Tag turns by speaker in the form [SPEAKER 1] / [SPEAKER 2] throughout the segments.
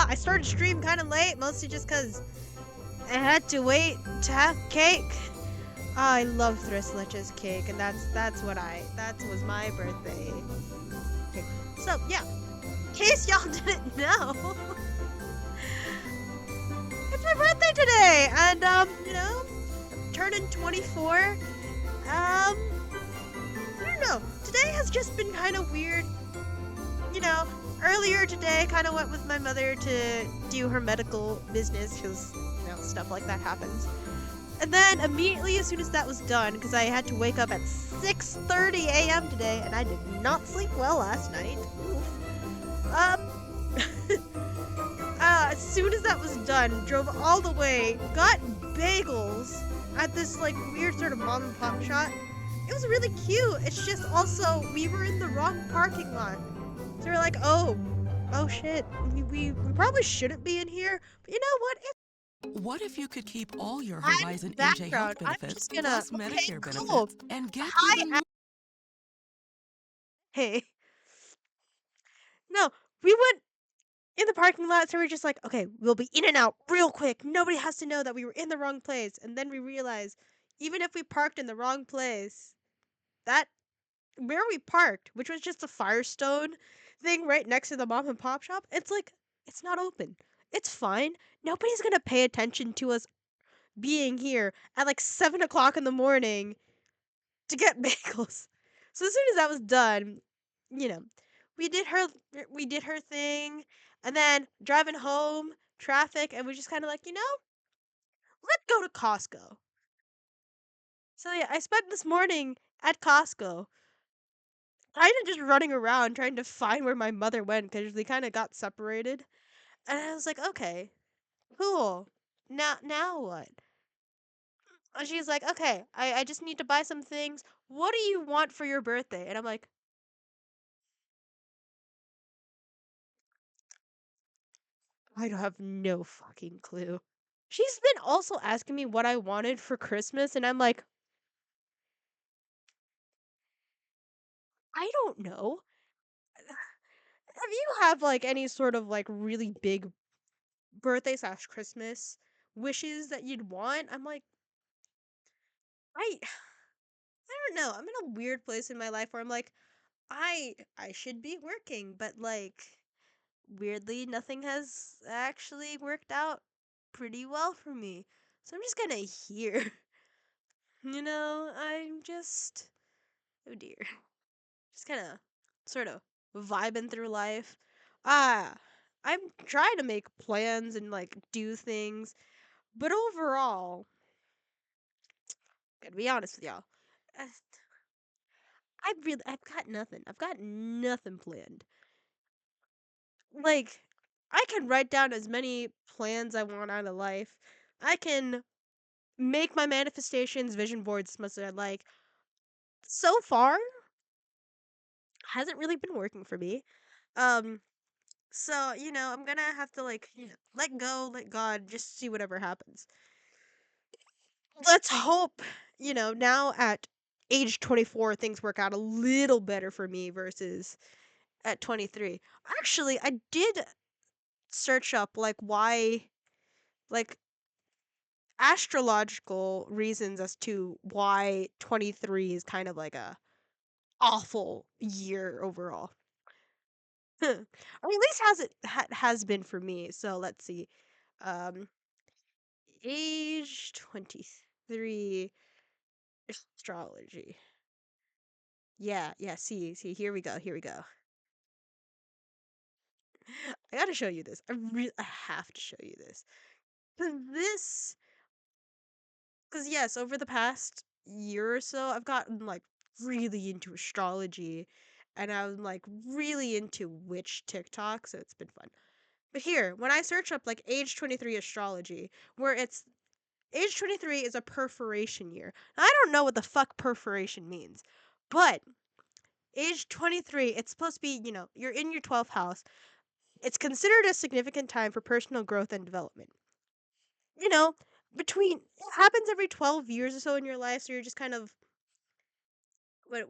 [SPEAKER 1] I started stream kind of late, mostly just because I had to wait to have cake. I love Tres Leches cake, and that was my birthday cake. So yeah, in case y'all didn't know, it's my birthday today, and I'm turning 24. I don't know. Today has just been kind of weird. You know, earlier today, kind of went with my mother to do her medical business because stuff like that happens. And then immediately, as soon as that was done, because I had to wake up at 6:30 a.m. today, and I did not sleep well last night. Oof. As soon as that was done, drove all the way, got bagels at this like weird sort of mom and pop shop. It was really cute. It's just also we were in the wrong parking lot, so we're like, oh shit, we probably shouldn't be in here. But you know what?
[SPEAKER 2] What if you could keep all your
[SPEAKER 1] I'm
[SPEAKER 2] Horizon AJ
[SPEAKER 1] background.
[SPEAKER 2] health
[SPEAKER 1] I'm
[SPEAKER 2] benefits
[SPEAKER 1] just gonna.
[SPEAKER 2] plus
[SPEAKER 1] Okay,
[SPEAKER 2] Medicare
[SPEAKER 1] cool.
[SPEAKER 2] benefits and get
[SPEAKER 1] Hi.
[SPEAKER 2] even more?
[SPEAKER 1] Hey. No, we went in the parking lot, so we're just like, okay, we'll be in and out real quick. Nobody has to know that we were in the wrong place. And then we realized, even if we parked in the wrong place, that where we parked, which was just a Firestone thing right next to the mom and pop shop, it's like it's not open. It's fine. Nobody's gonna pay attention to us being here at like 7 o'clock in the morning to get bagels. So as soon as that was done, you know, we did her we did her thing, and then driving home, traffic, and we just kind of like, let's go to Costco. So yeah, I spent this morning at Costco, kind of just running around trying to find where my mother went because we kind of got separated. And I was like, okay, cool. Now what? And she's like, okay, I just need to buy some things. What do you want for your birthday? And I'm like, I don't have no fucking clue. She's been also asking me what I wanted for Christmas, and I'm like, I don't know. Have you have like any sort of like really big birthday slash Christmas wishes that you'd want? I'm like, I I don't know. I'm in a weird place in my life where I'm like, I should be working, but like weirdly nothing has actually worked out pretty well for me. So I'm just gonna hear. I'm just oh dear. Just kind of sort of vibing through life. Ah, I'm trying to make plans and like do things, but overall, gotta be honest with y'all, uh, I've got nothing. I've got nothing planned. Like, I can write down as many plans I want out of life. I can make my manifestations, vision boards as much as I like. So far, hasn't really been working for me. Um, So, I'm gonna have to like, let go, let God, just see whatever happens. Let's hope, now at age 24 things work out a little better for me versus at 23. Actually, I did search up like why like astrological reasons as to why 23 is kind of like a awful year overall. Or at least has been for me. So, let's see. Um Age 23 astrology. Yeah, see, here we go, here we go. I gotta show you this. I have to show you this. 'Cause this, because yes, over the past year or so, I've gotten like really into astrology and I'm like really into witch TikTok, so it's been fun. But here, when I search up like age 23 astrology, where it's age 23 is a perforation year. Now, I don't know what the fuck perforation means, but age 23, it's supposed to be, you're in your 12th house. It's considered a significant time for personal growth and development. You know, it happens every 12 years or so in your life, so you're just kind of, what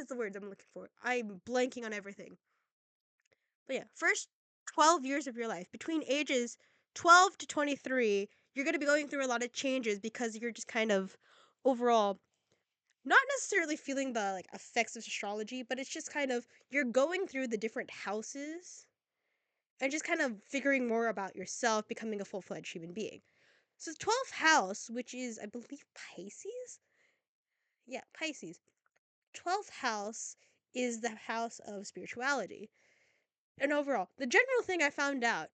[SPEAKER 1] is the word I'm looking for? I'm blanking on everything. But yeah, first 12 years of your life. Between ages 12 to 23, you're going to be going through a lot of changes because you're just kind of overall not necessarily feeling the like effects of astrology, but it's just kind of you're going through the different houses and just kind of figuring more about yourself, becoming a full-fledged human being. So the 12th house, which is I believe Pisces? Yeah, Pisces. 12th house is the house of spirituality. And overall, the general thing I found out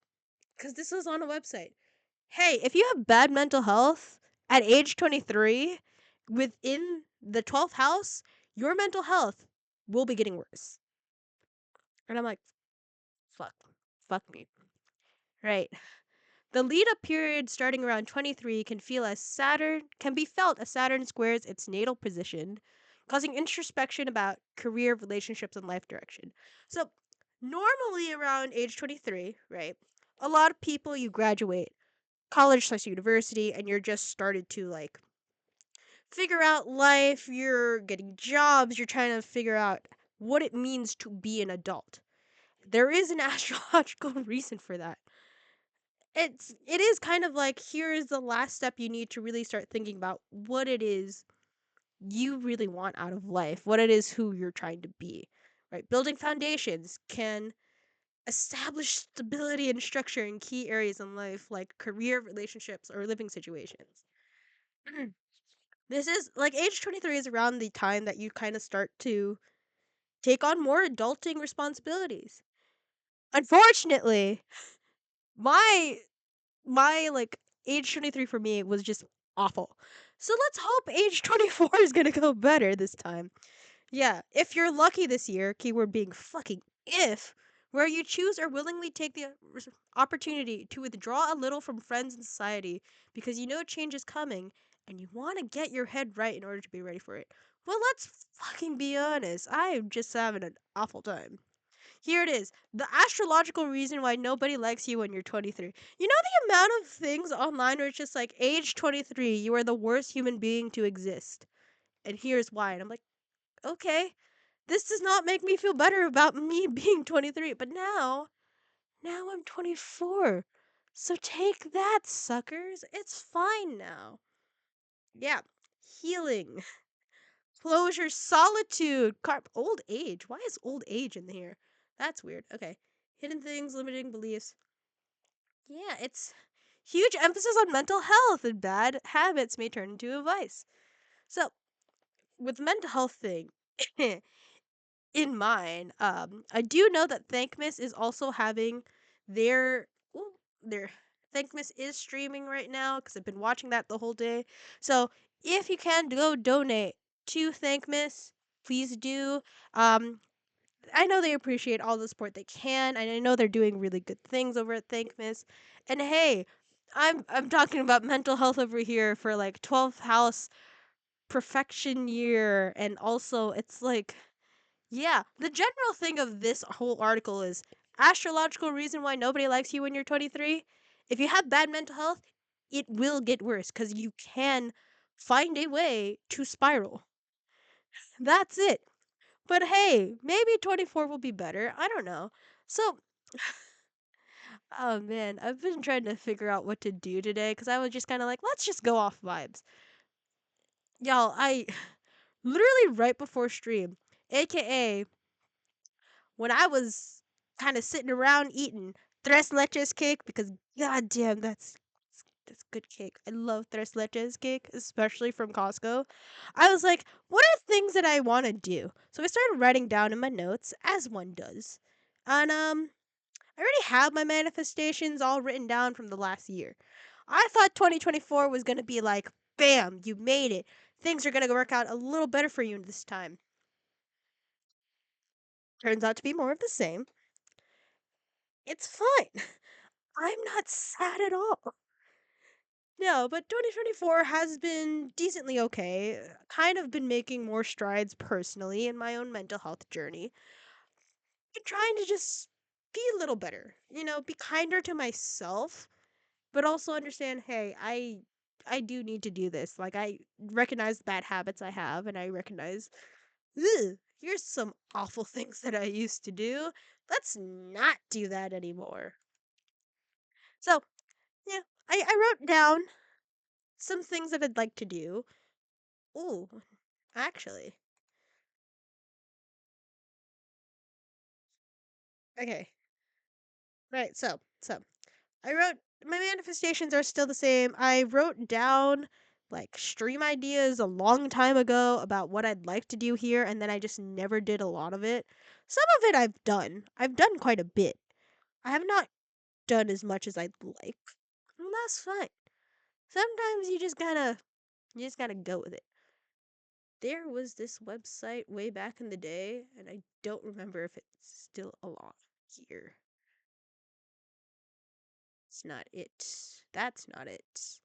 [SPEAKER 1] cuz this was on a website. Hey, if you have bad mental health at age 23 within the 12th house, your mental health will be getting worse. And I'm like, fuck. Fuck me. Right. The lead up period starting around 23 can be felt as Saturn squares its natal position, causing introspection about career, relationships, and life direction. So, normally around age 23, right? A lot of people you graduate college/university and you're just started to like figure out life, you're getting jobs, you're trying to figure out what it means to be an adult. There is an astrological reason for that. It is kind of like here is the last step you need to really start thinking about what it is you really want out of life, what it is who you're trying to be. Right? Building foundations can establish stability and structure in key areas in life like career, relationships, or living situations. This is like age 23 is around the time that you kind of start to take on more adulting responsibilities. Unfortunately, my my like age 23 for me was just awful. So let's hope age 24 is going to go better this time. Yeah, if you're lucky this year, keyword being fucking if, where you choose or willingly take the opportunity to withdraw a little from friends and society because you know change is coming and you want to get your head right in order to be ready for it. Well, let's fucking be honest. I am just having an awful time. Here it is. The astrological reason why nobody likes you when you're 23. You know the amount of things online where it's just like, age 23, you are the worst human being to exist. And here's why. And I'm like, okay, this does not make me feel better about me being 23. But now I'm 24. So take that, suckers. It's fine now. Yeah. Healing. Closure, solitude, old age. Why is old age in here? That's weird. Okay. Hidden things, limiting beliefs. Yeah, it's huge emphasis on mental health and bad habits may turn into a vice. So, with mental health thing in mind, I do know that Thankmas is also having their ooh, their Thankmas is streaming right now because I've been watching that the whole day. So if you can go donate to Thankmas, please do. Um, I know they appreciate all the support they can, and I know they're doing really good things over at Thankmas. And hey, I'm talking about mental health over here for like 12th house perfection year, and also it's like yeah, the general thing of this whole article is astrological reason why nobody likes you when you're 23. If you have bad mental health, it will get worse because you can find a way to spiral. That's it. But hey, maybe 24 will be better. I don't know. So, oh man, I've been trying to figure out what to do today because I was just kind of like, let's just go off vibes. Y'all, I literally right before stream, aka when I was kind of sitting around eating tres leches cake because goddamn, that's good cake. I love tres leches cake, especially from Costco. I was like, what are things that I want to do? So I started writing down in my notes, as one does, and I already have my manifestations all written down from the last year. I thought 2024 was gonna be like, bam, you made it. Things are gonna work out a little better for you this time. Turns out to be more of the same. It's fine. I'm not sad at all. No, but 2024 has been decently okay. Kind of been making more strides personally in my own mental health journey. Been trying to just be a little better, be kinder to myself, but also understand, hey, I do need to do this. Like I recognize the bad habits I have and I recognize ugh, Here's some awful things that I used to do. Let's not do that anymore. So, yeah, I wrote down some things that I'd like to do. Ooh, actually. Okay. Right, so I wrote my manifestations are still the same. I wrote down like stream ideas a long time ago about what I'd like to do here, and then I just never did a lot of it. Some of it I've done. I've done quite a bit. I have not done as much as I'd like. And that's fine. Sometimes you just gotta go with it. There was this website way back in the day, and I don't remember if it's still along here. It's not it. That's not it.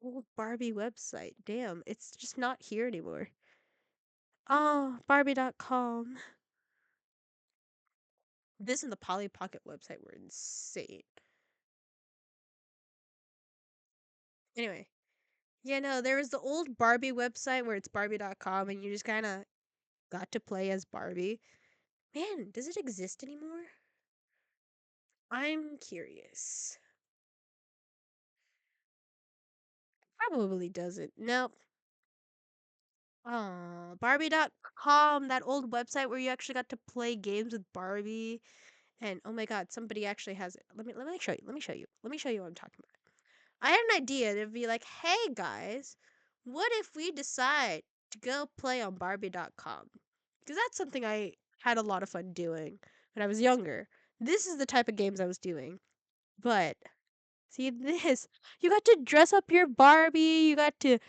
[SPEAKER 1] Old Barbie website. Damn, it's just not here anymore. Oh, Barbie.com. This and the Polly Pocket website were insane. Anyway, yeah, no, there was the old Barbie website where it's Barbie.com and you just kind of got to play as Barbie. Man, does it exist anymore? I'm curious. Probably doesn't. Nope. Oh, Barbie.com, that old website where you actually got to play games with Barbie. And oh my god, somebody actually has it. Let me show you. Let me show you. Let me show you what I'm talking about. I had an idea to be like, hey guys, what if we decide to go play on Barbie.com? Because that's something I had a lot of fun doing when I was younger. This is the type of games I was doing. But see this. You got to dress up your Barbie, you got to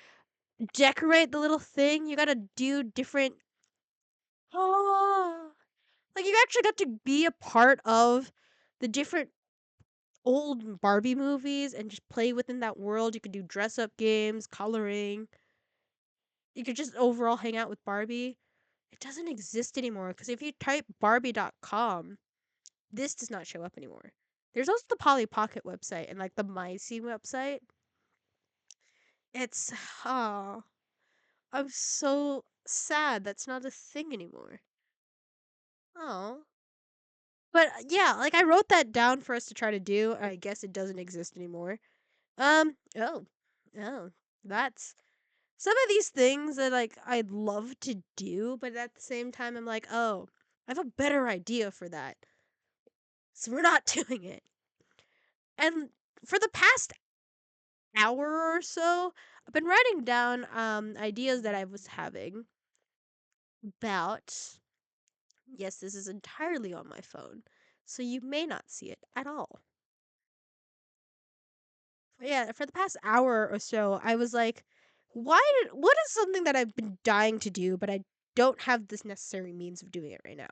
[SPEAKER 1] decorate the little thing, you got to do different oh, like you actually got to be a part of the different old Barbie movies and just play within that world. You could do dress up games, coloring. You could just overall hang out with Barbie. It doesn't exist anymore because if you type Barbie.com, this does not show up anymore. There's also the Polly Pocket website and like the MyScene website. It's oh, I'm so sad that's not a thing anymore. Oh. But yeah, like I wrote that down for us to try to do. I guess it doesn't exist anymore. Oh. Oh. That's some of these things that like I'd love to do, but at the same time I'm like, "Oh, I have a better idea for that." So we're not doing it. And for the past hour or so, I've been writing down ideas that I was having about yes, this is entirely on my phone. So you may not see it at all. Yeah, for the past hour or so, I was like, what is something that I've been dying to do, but I don't have this necessary means of doing it right now?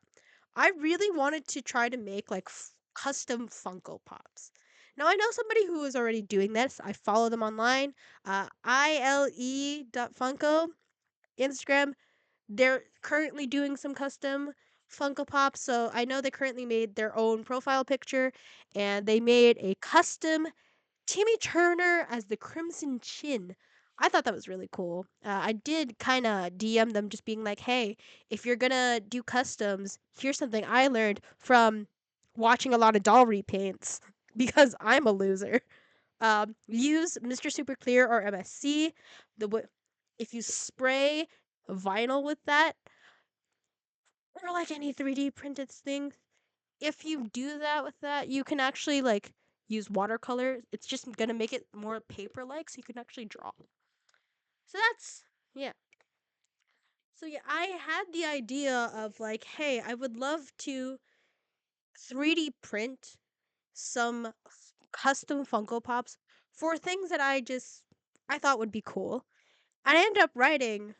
[SPEAKER 1] I really wanted to try to make like custom Funko Pops. Now I know somebody who is already doing this. I follow them online. ile.funko Instagram. They're currently doing some custom Funko Pops. So I know they currently made their own profile picture and they made a custom Timmy Turner as the Crimson Chin. I thought that was really cool. I did kind of DM them just being like, hey, if you're gonna do customs, here's something I learned from watching a lot of doll repaints because I'm a loser. Use Mr. Super Clear or MSC. If you spray vinyl with that, or like any 3D printed thing, if you do that with that, you can actually like use watercolor. It's just gonna make it more paper like, so you can actually draw. So that's yeah. So yeah, I had the idea of like, hey, I would love to 3D print some custom Funko Pops for things that I thought would be cool. I ended up writing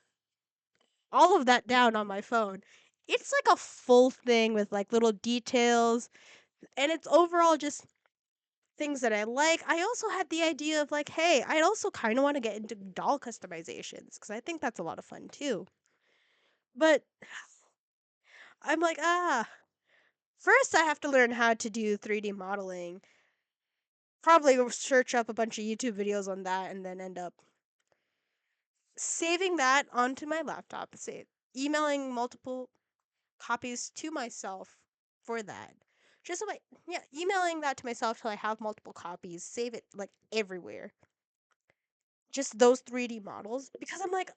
[SPEAKER 1] all of that down on my phone. It's like a full thing with like little details, and it's overall just things that I like. I also had the idea of like, hey, I also kind of want to get into doll customizations because I think that's a lot of fun too. But I'm like, first I have to learn how to do 3D modeling. Probably search up a bunch of YouTube videos on that and then end up saving that onto my laptop, emailing multiple copies to myself for that. Just so yeah, emailing that to myself till I have multiple copies, save it like everywhere. Just those 3D models because I'm like,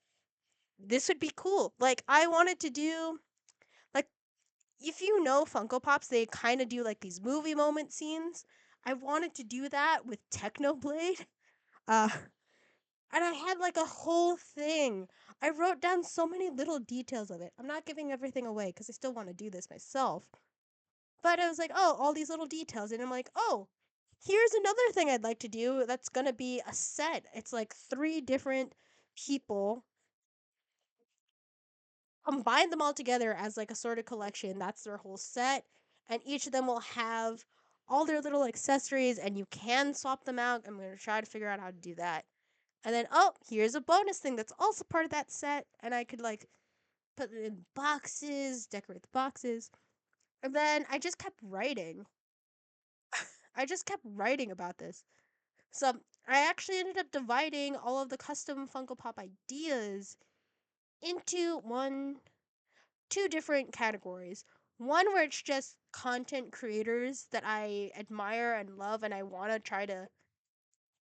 [SPEAKER 1] this would be cool. Like I wanted to do like if you know Funko Pops, they kind of do like these movie moment scenes. I wanted to do that with Technoblade. Uh and I had like a whole thing. I wrote down so many little details of it. I'm not giving everything away cuz I still want to do this myself. But I was like, "Oh, all these little details." And I'm like, "Oh, here's another thing I'd like to do that's going to be a set. It's like three different people, combine them all together as like a sort of collection. That's their whole set, and each of them will have all their little accessories, and you can swap them out. I'm gonna try to figure out how to do that. And then, oh, here's a bonus thing that's also part of that set, and I could like put it in boxes, decorate the boxes. And then I just kept writing. I just kept writing about this. So I actually ended up dividing all of the custom Funko Pop ideas into two different categories. One where it's just content creators that I admire and love, and I want to try to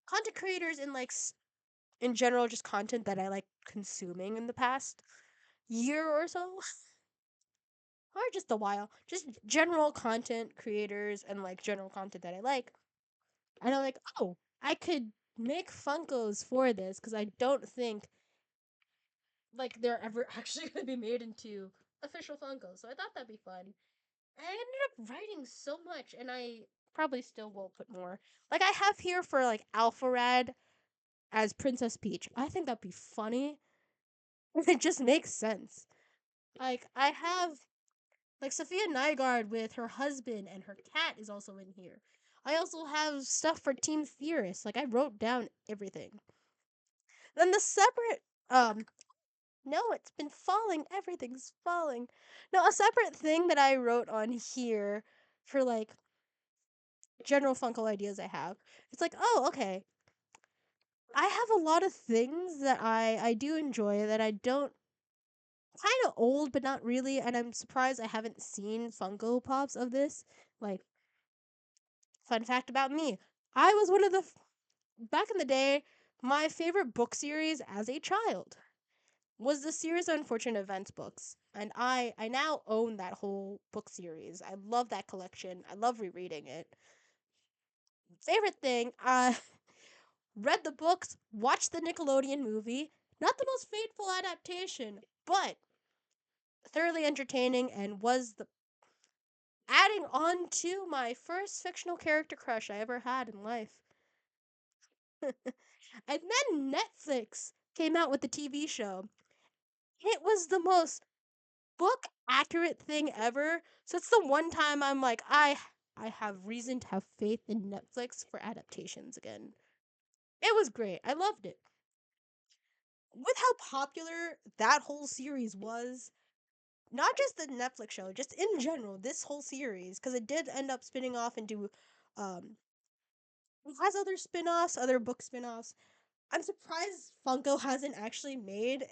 [SPEAKER 1] content creators in like in general, just content that I like consuming in the past year or so, or just a while. Just general content creators and like general content that I like. And I'm like, oh, I could make Funkos for this because I don't think like they're ever actually going to be made into official Funkos. So I thought that'd be fun. I ended up writing so much, and I probably still will put more. Like I have here for like Alpharad as Princess Peach. I think that'd be funny. It just makes sense. Like I have like Sophia Nygaard with her husband and her cat is also in here. I also have stuff for Team Theorists. Like I wrote down everything. Then the separate no, it's been falling. Everything's falling. No, a separate thing that I wrote on here for like general Funko ideas I have. It's like, oh, okay. I have a lot of things that I do enjoy that I don't kind of old but not really, and I'm surprised I haven't seen Funko Pops of this. Like, fun fact about me. I was one of the back in the day, my favorite book series as a child was the series of Unfortunate Events books. And I now own that whole book series. I love that collection. I love rereading it. Favorite thing, read the books, watched the Nickelodeon movie. Not the most faithful adaptation, but thoroughly entertaining and was the adding on to my first fictional character crush I ever had in life. And then Netflix came out with the TV show. It was the most book accurate thing ever. So it's the one time I'm like, I have reason to have faith in Netflix for adaptations again. It was great. I loved it. With how popular that whole series was, not just the Netflix show, just in general, this whole series, because it did end up spinning off into, it has other spin-offs, other book spin-offs. I'm surprised Funko hasn't actually made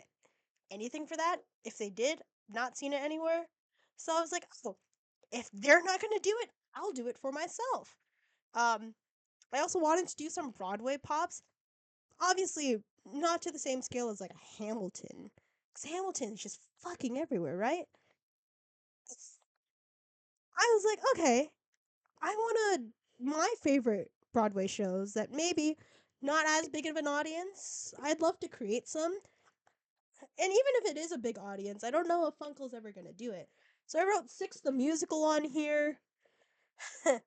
[SPEAKER 1] anything for that. If they did, not seen it anywhere. So I was like, oh, if they're not gonna do it, I'll do it for myself. Um, I also wanted to do some Broadway pops. Obviously, not to the same scale as like a Hamilton, because Hamilton is just fucking everywhere, right? I was like, okay, I want to my favorite Broadway shows that maybe not as big of an audience. I'd love to create some. And even if it is a big audience, I don't know if Funkel's ever going to do it. So I wrote Six the Musical on here. I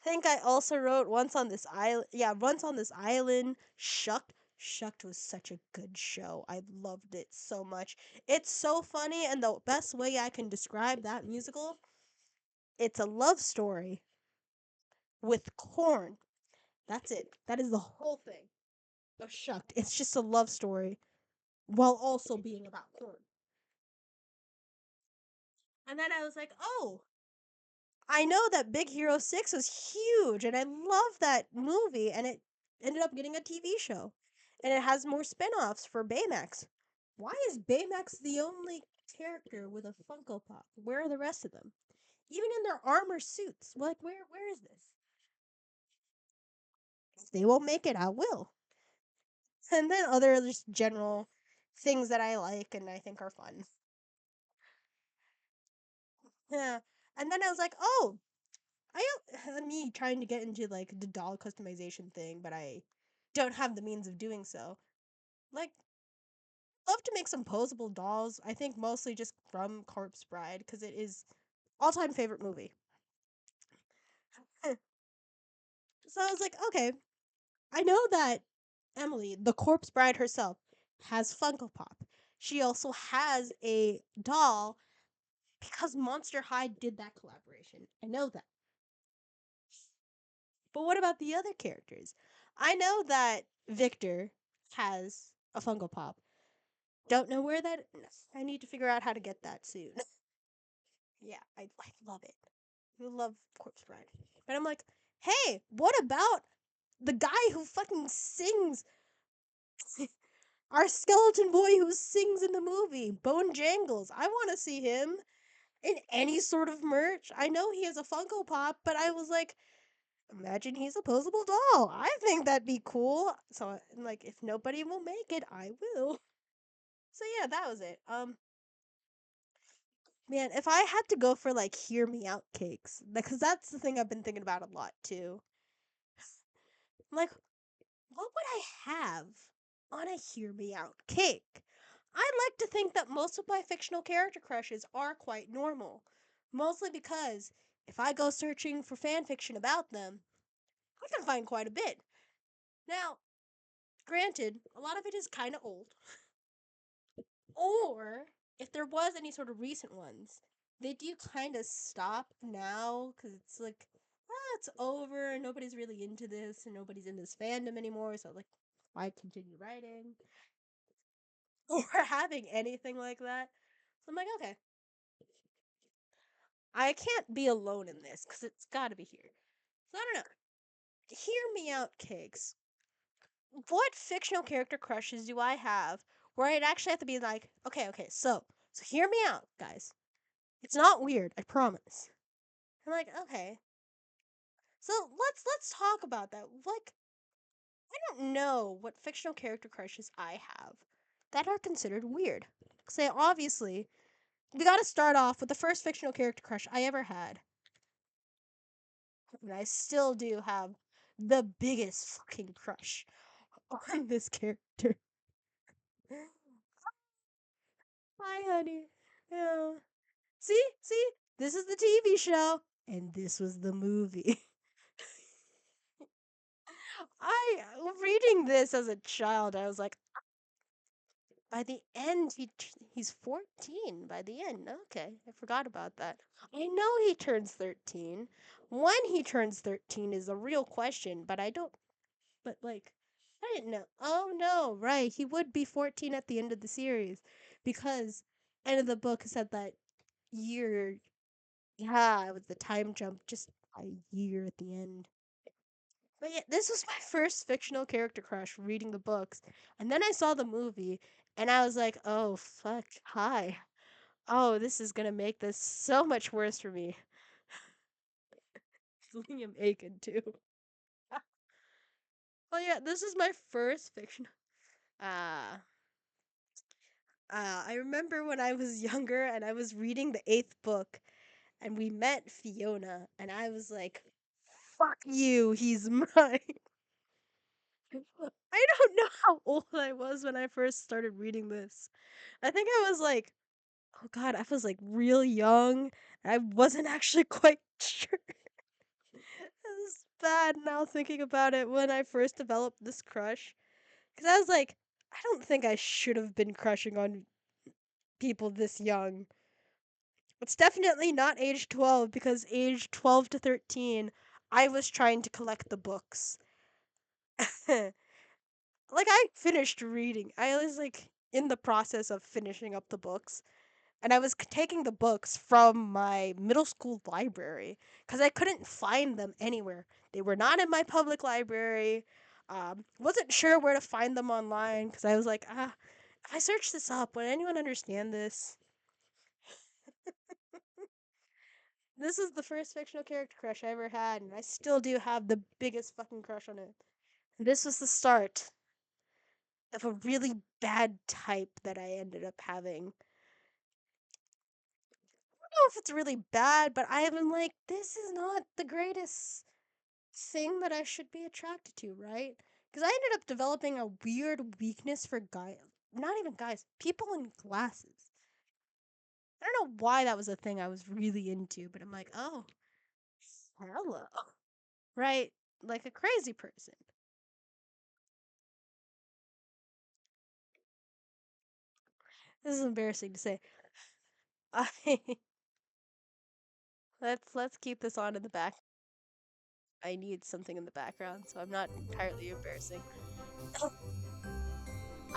[SPEAKER 1] think I also wrote Once on This Island. Yeah, Once on This Island. Shucked. Shucked was such a good show. I loved it so much. It's so funny, and the best way I can describe that musical, it's a love story with corn. That's it. That is the whole thing. Oh, shucked. It's just a love story while also being about corn. And then I was like, oh, I know that Big Hero 6 was huge, and I love that movie, and it ended up getting a TV show. and it has more spin-offs for Baymax. Why is Baymax the only character with a Funko Pop? Where are the rest of them? Even in their armor suits. Like where is this? If they won't make it, I will. And then other just general things that I like and I think are fun. Yeah. And then I was like, oh, me trying to get into like the doll customization thing, but I don't have the means of doing so. Like, love to make some posable dolls. I think mostly just from Corpse Bride because it is all-time favorite movie. So I was like, okay, I know that Emily, the Corpse Bride herself, has Funko Pop. She also has a doll because Monster High did that collaboration. I know that. But what about the other characters? I know that Victor has a Funko Pop. Don't know where that is. I need to figure out how to get that soon. Yeah, I love it. I love Corpse Bride. But I'm like, hey, what about the guy who fucking sings? Our skeleton boy who sings in the movie, Bone Jangles. I want to see him in any sort of merch. I know he has a Funko Pop, but I was like, imagine he's a posable doll. I think that'd be cool. So, like, if nobody will make it, I will. So yeah, that was it. Man, if I had to go for like hear me out cakes, because that's the thing I've been thinking about a lot too. Like, what would I have on a hear me out cake? I like to think that most of my fictional character crushes are quite normal. Mostly because if I go searching for fan fiction about them, I can find quite a bit. Now, granted, a lot of it is kind of old. Or if there was any sort of recent ones, they do kind of stop now because it's like, it's over. Nobody's really into this, and nobody's in this fandom anymore. So like, why continue writing or having anything like that? So I'm like, okay, I can't be alone in this because it's got to be here. So I don't know. Hear me out, cakes. What fictional character crushes do I have where I'd actually have to be like, okay, so hear me out, guys. It's not weird, I promise. I'm like, okay. So let's talk about that. Like, I don't know what fictional character crushes I have that are considered weird. Say obviously, we gotta start off with the first fictional character crush I ever had. And I still do have the biggest fucking crush on this character. Hi, honey. Yeah. See? This is the TV show, and this was the movie. I reading this as a child, I was like, by the end, he's 14. By the end, okay, I forgot about that. I know he turns 13. When he turns 13 is a real question, but I don't. But like, I didn't know. Oh no, right? He would be 14 at the end of the series, because end of the book said that year. Yeah, it was the time jump, just a year at the end. But yeah, this was my first fictional character crush reading the books. And then I saw the movie and I was like, oh, fuck, hi. Oh, this is gonna make this so much worse for me. Liam Aiken, too. Oh, yeah, this is my first fiction. Uh, I remember when I was younger and I was reading the eighth book and we met Fiona and I was like, fuck you, he's mine. I don't know how old I was when I first started reading this. I think I was like, oh god, I was like real young. I wasn't actually quite sure. It's bad now thinking about it when I first developed this crush. Because I was like, I don't think I should have been crushing on people this young. It's definitely not age 12 because age 12 to 13, I was trying to collect the books. Like, I finished reading. I was like in the process of finishing up the books. And I was taking the books from my middle school library because I couldn't find them anywhere. They were not in my public library. Wasn't sure where to find them online because I was like, if I search this up, would anyone understand this? This is the first fictional character crush I ever had, and I still do have the biggest fucking crush on it. This was the start of a really bad type that I ended up having. I don't know if it's really bad, but I have been like, this is not the greatest thing that I should be attracted to, right? Because I ended up developing a weird weakness for guys. Not even guys, people in glasses. I don't know why that was a thing I was really into, but I'm like, oh, hello. Right? Like a crazy person. This is embarrassing to say. I let's keep this on in the back. I need something in the background, so I'm not entirely embarrassing.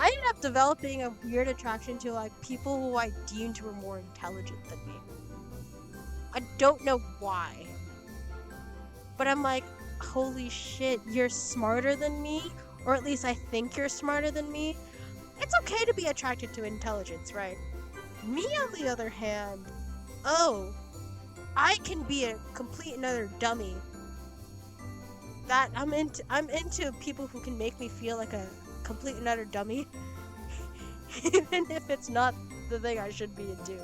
[SPEAKER 1] I ended up developing a weird attraction to like people who I deemed were more intelligent than me. I don't know why. But I'm like, holy shit, you're smarter than me? Or at least I think you're smarter than me. It's okay to be attracted to intelligence, right? Me, on the other hand, oh, I can be a complete another dummy. That I'm into people who can make me feel like a complete and utter dummy. Even if it's not the thing I should be into.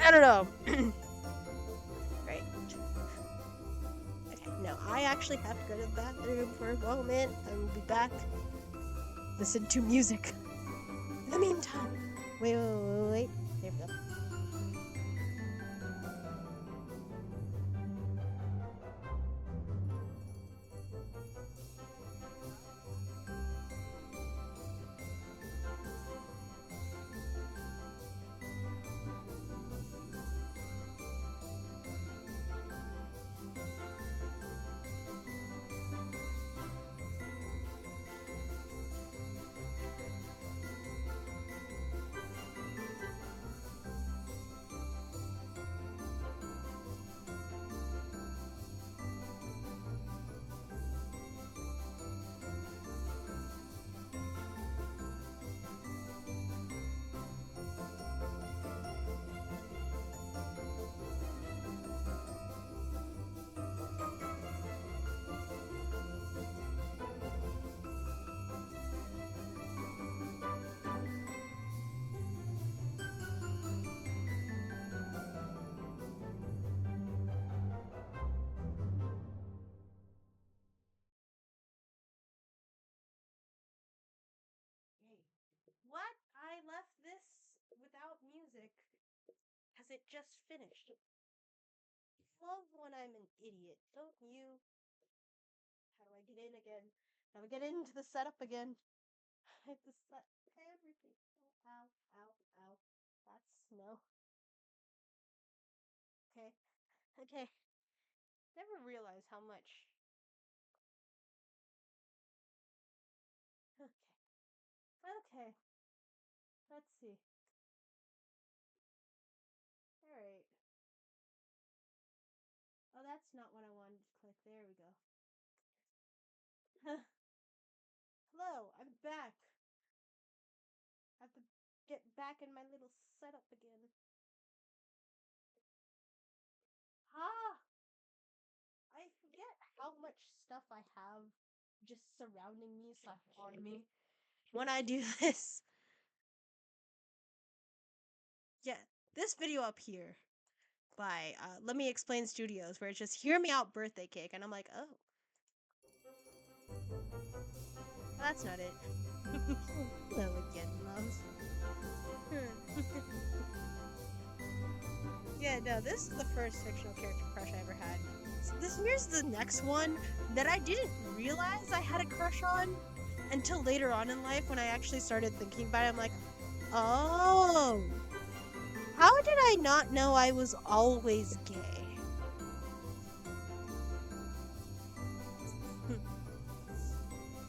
[SPEAKER 1] I don't know. Right. Okay, no, I actually have to go to the bathroom for a moment. I will be back. Listen to music. In the meantime. Wait. There we go. Hey, what? I left this without music because it just finished. Love when I'm an idiot, don't you? How do I get in again? How do I get into the setup again? I have to set everything. Oh, ow. That's no. Okay. Okay. Never realized how much. Okay. Okay. Let's see. Alright. Oh, that's not what I wanted to click. There we go. Hello, I'm back. I have to get back in my little setup again. Ah! I forget how much stuff I have just surrounding me, on me when I do this. Yeah, this video up here by Let Me Explain Studios, where it's just Hear Me Out Birthday Cake, and I'm like, oh, that's not it. Hello again, loves. Yeah, no, this is the first fictional character crush I ever had. So here's the next one that I didn't realize I had a crush on until later on in life when I actually started thinking about it. I'm like, oh, how did I not know I was always gay?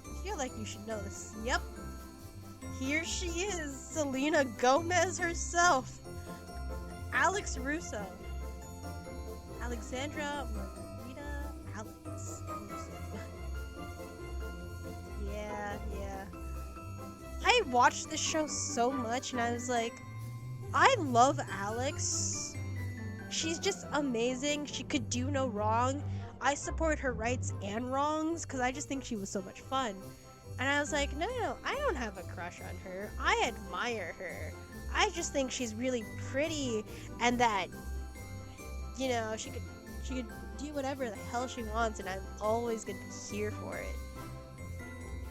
[SPEAKER 1] I feel like you should know this. Yep. Here she is, Selena Gomez herself. Alex Russo. Alexandra Margarita Alex Russo. watched this show so much and I was like, I love Alex. She's just amazing. She could do no wrong. I support her rights and wrongs because I just think she was so much fun. And I was like, no, no, no, I don't have a crush on her. I admire her. I just think she's really pretty and that, you know, she could do whatever the hell she wants and I'm always gonna be here for it.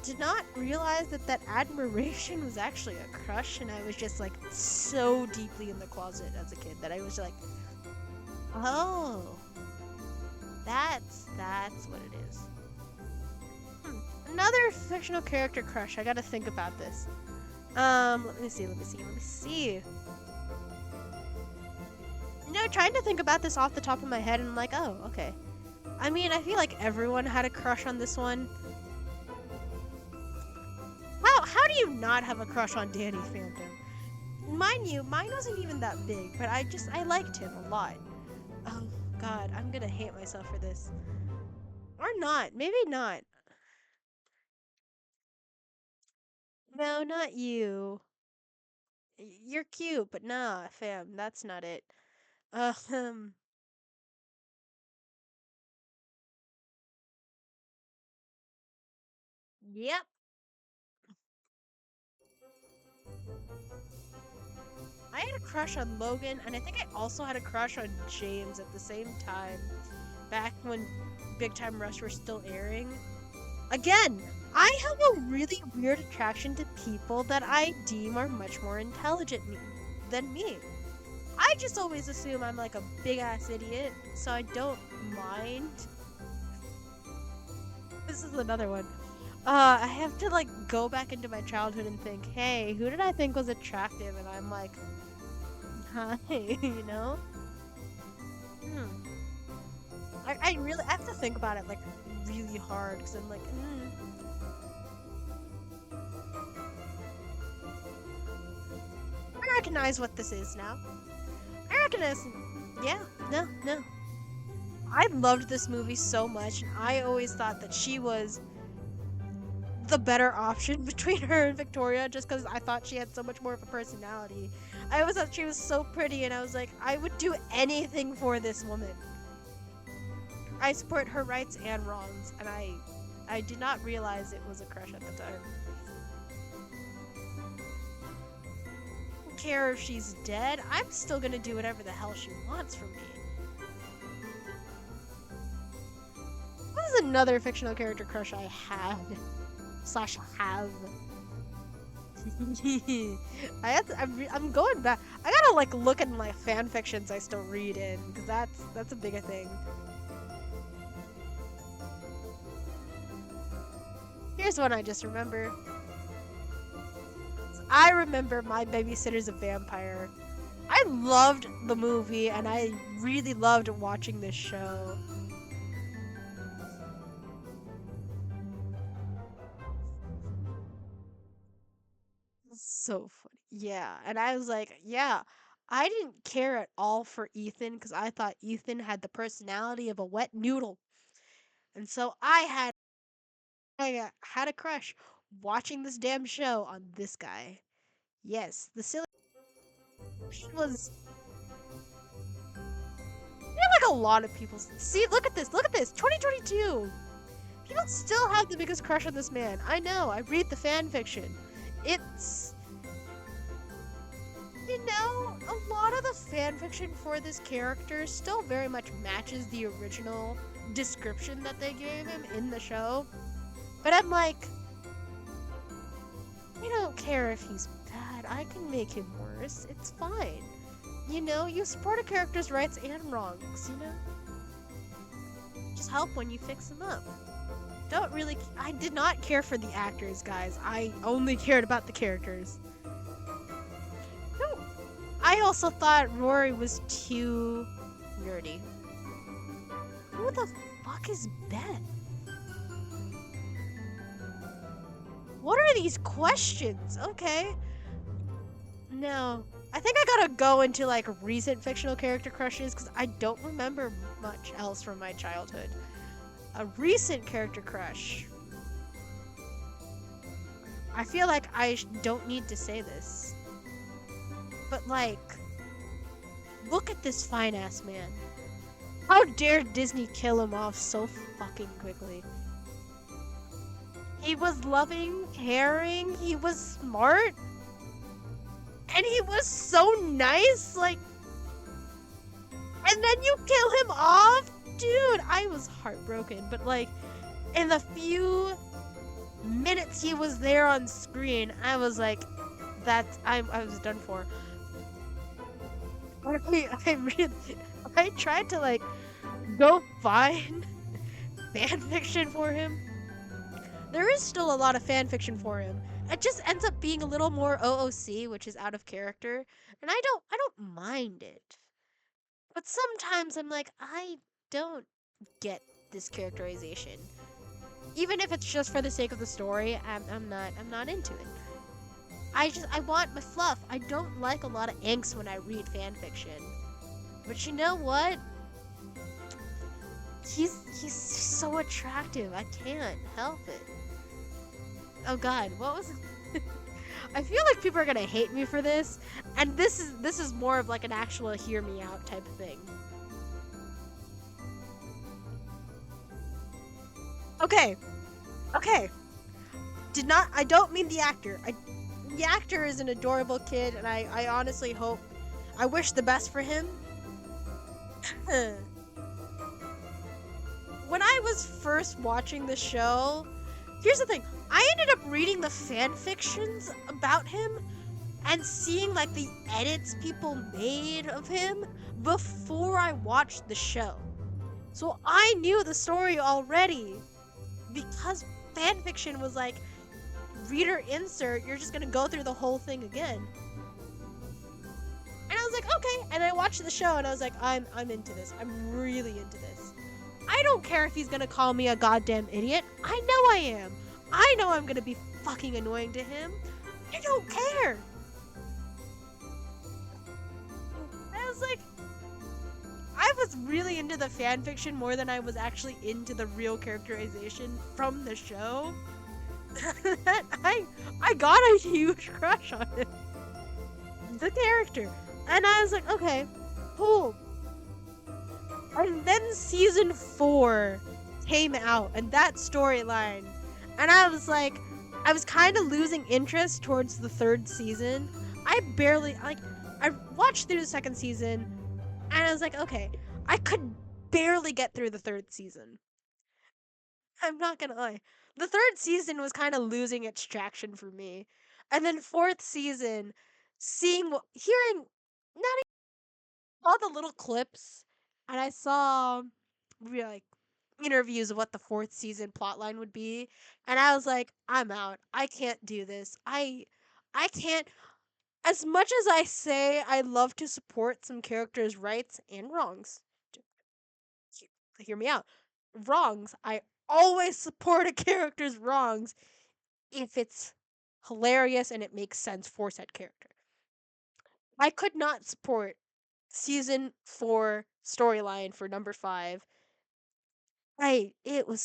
[SPEAKER 1] Did not realize that that admiration was actually a crush and I was just like so deeply in the closet as a kid that I was like, oh, that's what it is. Another fictional character crush. I gotta think about this. Let me see. You know, trying to think about this off the top of my head and I'm like, oh, okay. I mean, I feel like everyone had a crush on this one. How do you not have a crush on Danny Phantom? Mind you, mine wasn't even that big, but I liked him a lot. Oh god, I'm gonna hate myself for this. Or not, maybe not. No, not you. You're cute, but nah, fam, that's not it. Um, yep. I had a crush on Logan, and I think I also had a crush on James at the same time, back when Big Time Rush were still airing. Again, I have a really weird attraction to people that I deem are much more intelligent than me. I just always assume I'm like a big ass idiot, so I don't mind. This is another one. I have to like go back into my childhood and think, hey, who did I think was attractive? And I'm like, hi, you know? Hmm. I have to think about it like really hard because I'm like, I recognize what this is now. I recognize, yeah, no. I loved this movie so much, and I always thought that she was the better option between her and Victoria just because I thought she had so much more of a personality. I always thought she was so pretty, and I was like, I would do anything for this woman. I support her rights and wrongs, and I did not realize it was a crush at the time. I don't care if she's dead, I'm still gonna do whatever the hell she wants from me. What is another fictional character crush I had? Slash have. I'm going back. I gotta like look at my fan fictions I still read in because that's a bigger thing. Here's one I just remember. I remember My Babysitter's a Vampire. I loved the movie and I really loved watching this show. So funny. Yeah. And I was like, yeah, I didn't care at all for Ethan because I thought Ethan had the personality of a wet noodle. And so I had a crush watching this damn show on this guy. Yes, the silly he was like a lot of people. See, look at this. Look at this. 2022. People still have the biggest crush on this man. I know. I read the fan fiction. It's a lot of the fan fiction for this character still very much matches the original description that they gave him in the show. But I'm like, I don't care if he's bad. I can make him worse. It's fine. You know, you support a character's rights and wrongs, you know? Just help when you fix them up. I did not care for the actors, guys. I only cared about the characters. No, I also thought Rory was too nerdy. Who the fuck is Beth? What are these questions? Okay. No. I think I gotta go into like recent fictional character crushes because I don't remember much else from my childhood. A recent character crush. I feel like don't need to say this, but like, look at this fine ass man. How dare Disney kill him off so fucking quickly? He was loving, caring, he was smart, and he was so nice. Like, and then you kill him off, dude. I was heartbroken, but like, in the few minutes he was there on screen, I was like, I was done for. I really, I tried to like go find fan fiction for him. There is still a lot of fan fiction for him. It just ends up being a little more OOC, which is out of character, and I don't mind it. But sometimes I'm like, I don't get this characterization. Even if it's just for the sake of the story, I'm not into it. I want my fluff. I don't like a lot of angst when I read fan fiction. But you know what? He's so attractive. I can't help it. Oh God, what was? I feel like people are gonna hate me for this, and this is more of like an actual hear me out type of thing. Okay, okay. I don't mean the actor. The actor is an adorable kid, and I honestly hope, I wish the best for him. When I was first watching the show, here's the thing. I ended up reading the fan fictions about him and seeing like the edits people made of him before I watched the show. So I knew the story already because fan fiction was like, reader insert, you're just gonna go through the whole thing again. And I was like, okay. And I watched the show and I was like, I'm into this. I'm really into this. I don't care if he's gonna call me a goddamn idiot. I know I am. I know I'm gonna be fucking annoying to him. I don't care. I was like, I was really into the fan fiction more than I was actually into the real characterization from the show. I got a huge crush on him, the character, and I was like, okay, cool. And then season 4 came out, and that storyline, and I was like, I was kind of losing interest towards the third season. I barely like, I watched through the second season, and I was like, okay, I could barely get through the third season. I'm not gonna lie. The third season was kind of losing its traction for me. And then fourth season, hearing, not even all the little clips, and I saw like interviews of what the fourth season plotline would be, and I was like, I'm out. I can't do this. I can't. As much as I say I love to support some characters' rights and wrongs, hear me out. Wrongs. I always support a character's wrongs if it's hilarious and it makes sense for said character. I could not support season 4 storyline for number 5. It was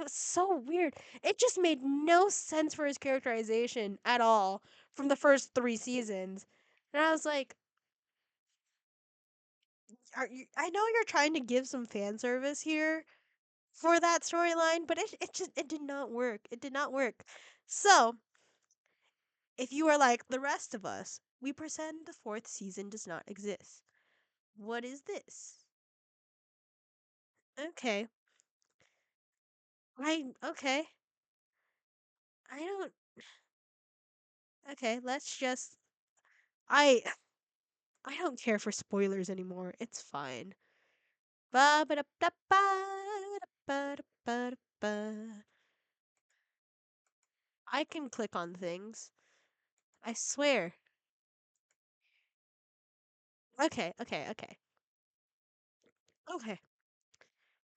[SPEAKER 1] so weird. It just made no sense for his characterization at all from the first 3 seasons. And I was like, I know you're trying to give some fan service here for that storyline, but it did not work. It did not work. So, if you are like the rest of us, we pretend the fourth season does not exist. What is this? Okay. Okay. I don't Okay, let's just I I don't care for spoilers anymore. It's fine. Ba ba da da ba da ba da ba da ba. I can click on things. I swear. Okay, okay, okay. Okay.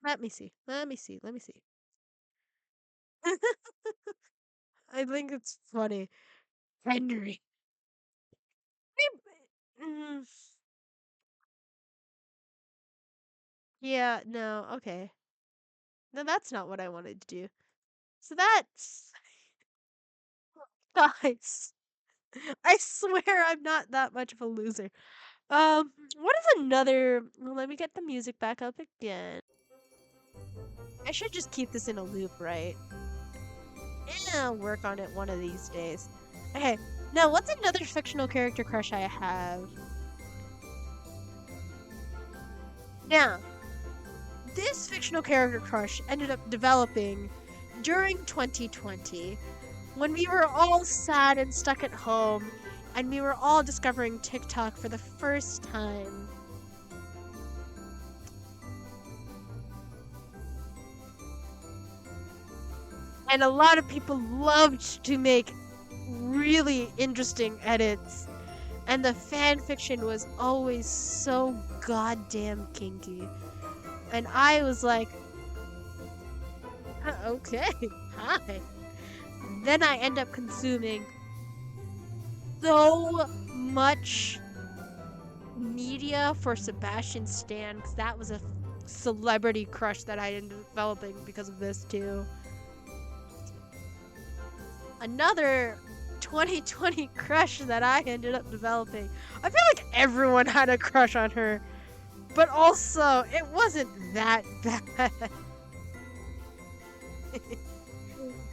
[SPEAKER 1] Let me see. Let me see. Let me see. I think it's funny. Henry. Mm, yeah, no, okay. No, that's not what I wanted to do. So that's Guys, I swear I'm not that much of a loser. What is another? Well, let me get the music back up again. I should just keep this in a loop, right? Yeah, I'll work on it one of these days. Okay, now what's another fictional character crush I have? Now, this fictional character crush ended up developing during 2020 when we were all sad and stuck at home and we were all discovering TikTok for the first time. And a lot of people loved to make really interesting edits. And the fan fiction was always so goddamn kinky. And I was like, okay, hi. Then I end up consuming so much media for Sebastian Stan, because that was a celebrity crush that I ended up developing because of this too. Another 2020 crush that I ended up developing. I feel like everyone had a crush on her, but also it wasn't that bad.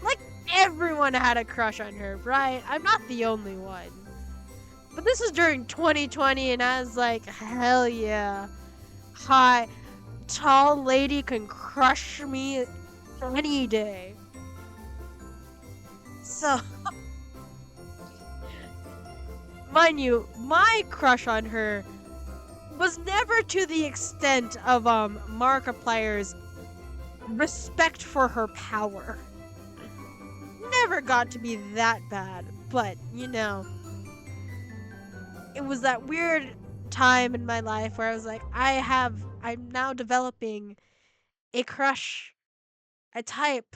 [SPEAKER 1] Like everyone had a crush on her, right? I'm not the only one. But this was during 2020 and I was like, hell yeah. Hi, tall lady can crush me any day. So, mind you, my crush on her was never to the extent of Markiplier's respect for her power. Never got to be that bad, but you know, it was that weird time in my life where I was like, I'm now developing a crush, a type,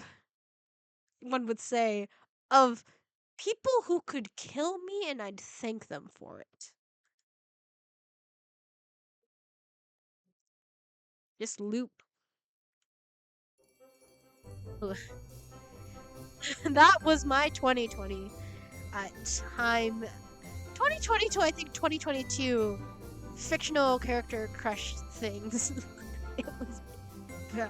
[SPEAKER 1] one would say, of people who could kill me and I'd thank them for it. Just loop. That was my 2020 time. 2022, I think 2022 fictional character crush things. It was bad.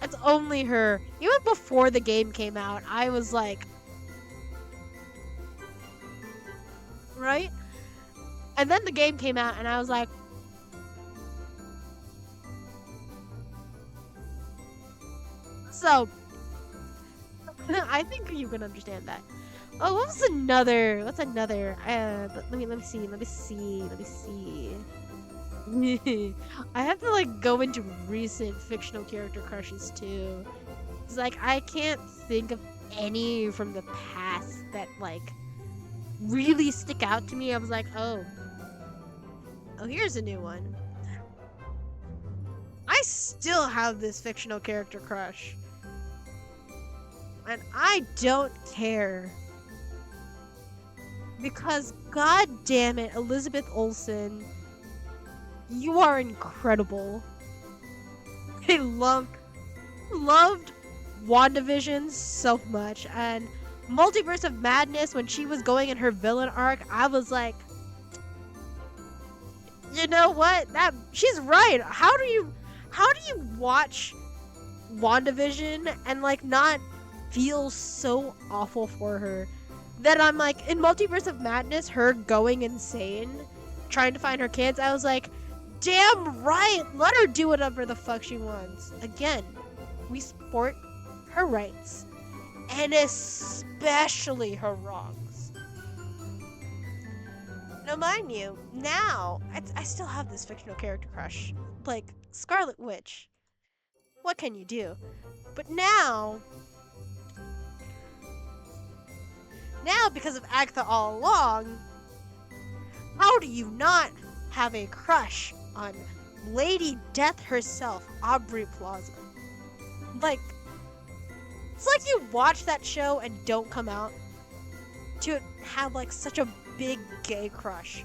[SPEAKER 1] It's only her. Even before the game came out, I was like, right? And then the game came out, and I was like, so I think you can understand that. Oh, what was another? What's another? Let me see. Let me see. Let me see. I have to like go into recent fictional character crushes too. It's like I can't think of any from the past that like really stick out to me. I was like, oh, here's a new one. I still have this fictional character crush, and I don't care because god damn it, Elizabeth Olsen, you are incredible. I loved WandaVision so much, and Multiverse of Madness when she was going in her villain arc, I was like, you know what? That she's right. How do you watch WandaVision and like not feel so awful for her? That I'm like in Multiverse of Madness, her going insane, trying to find her kids, I was like, damn right, let her do whatever the fuck she wants. Again, we support her rights, and especially her wrongs. Now, mind you, now, I still have this fictional character crush. Like, Scarlet Witch. What can you do? But now, because of Agatha all along, how do you not have a crush on Lady Death herself, Aubrey Plaza? Like, it's like you watch that show and don't come out to have like such a big gay crush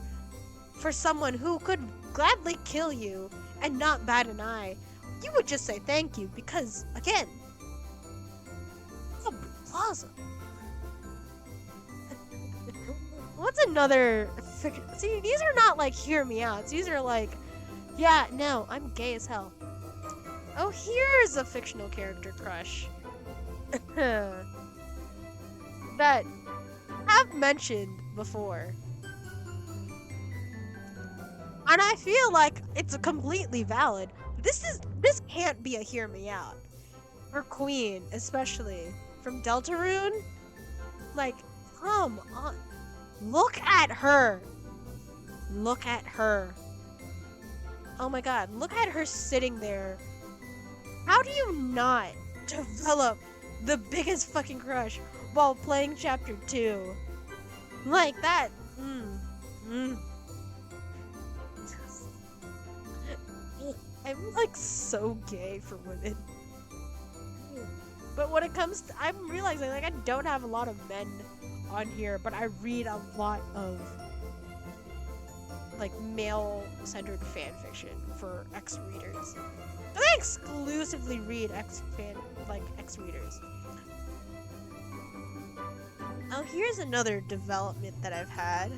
[SPEAKER 1] for someone who could gladly kill you and not bat an eye. You would just say thank you because, again, it's awesome. What's another see, these are not like hear me out. These are like, yeah, no, I'm gay as hell. Oh, here's a fictional character crush. That I've mentioned before. And I feel like it's completely valid. This can't be a hear me out. For Queen, especially. From Deltarune? Like, come on. Look at her. Look at her. Oh my god, look at her sitting there. How do you not develop the biggest fucking crush while playing chapter 2? Like that. Mm. I'm like so gay for women. But when it comes to, I'm realizing like I don't have a lot of men on here, but I read a lot of like male-centered fan fiction for ex readers. I exclusively read ex readers. Oh, here's another development that I've had,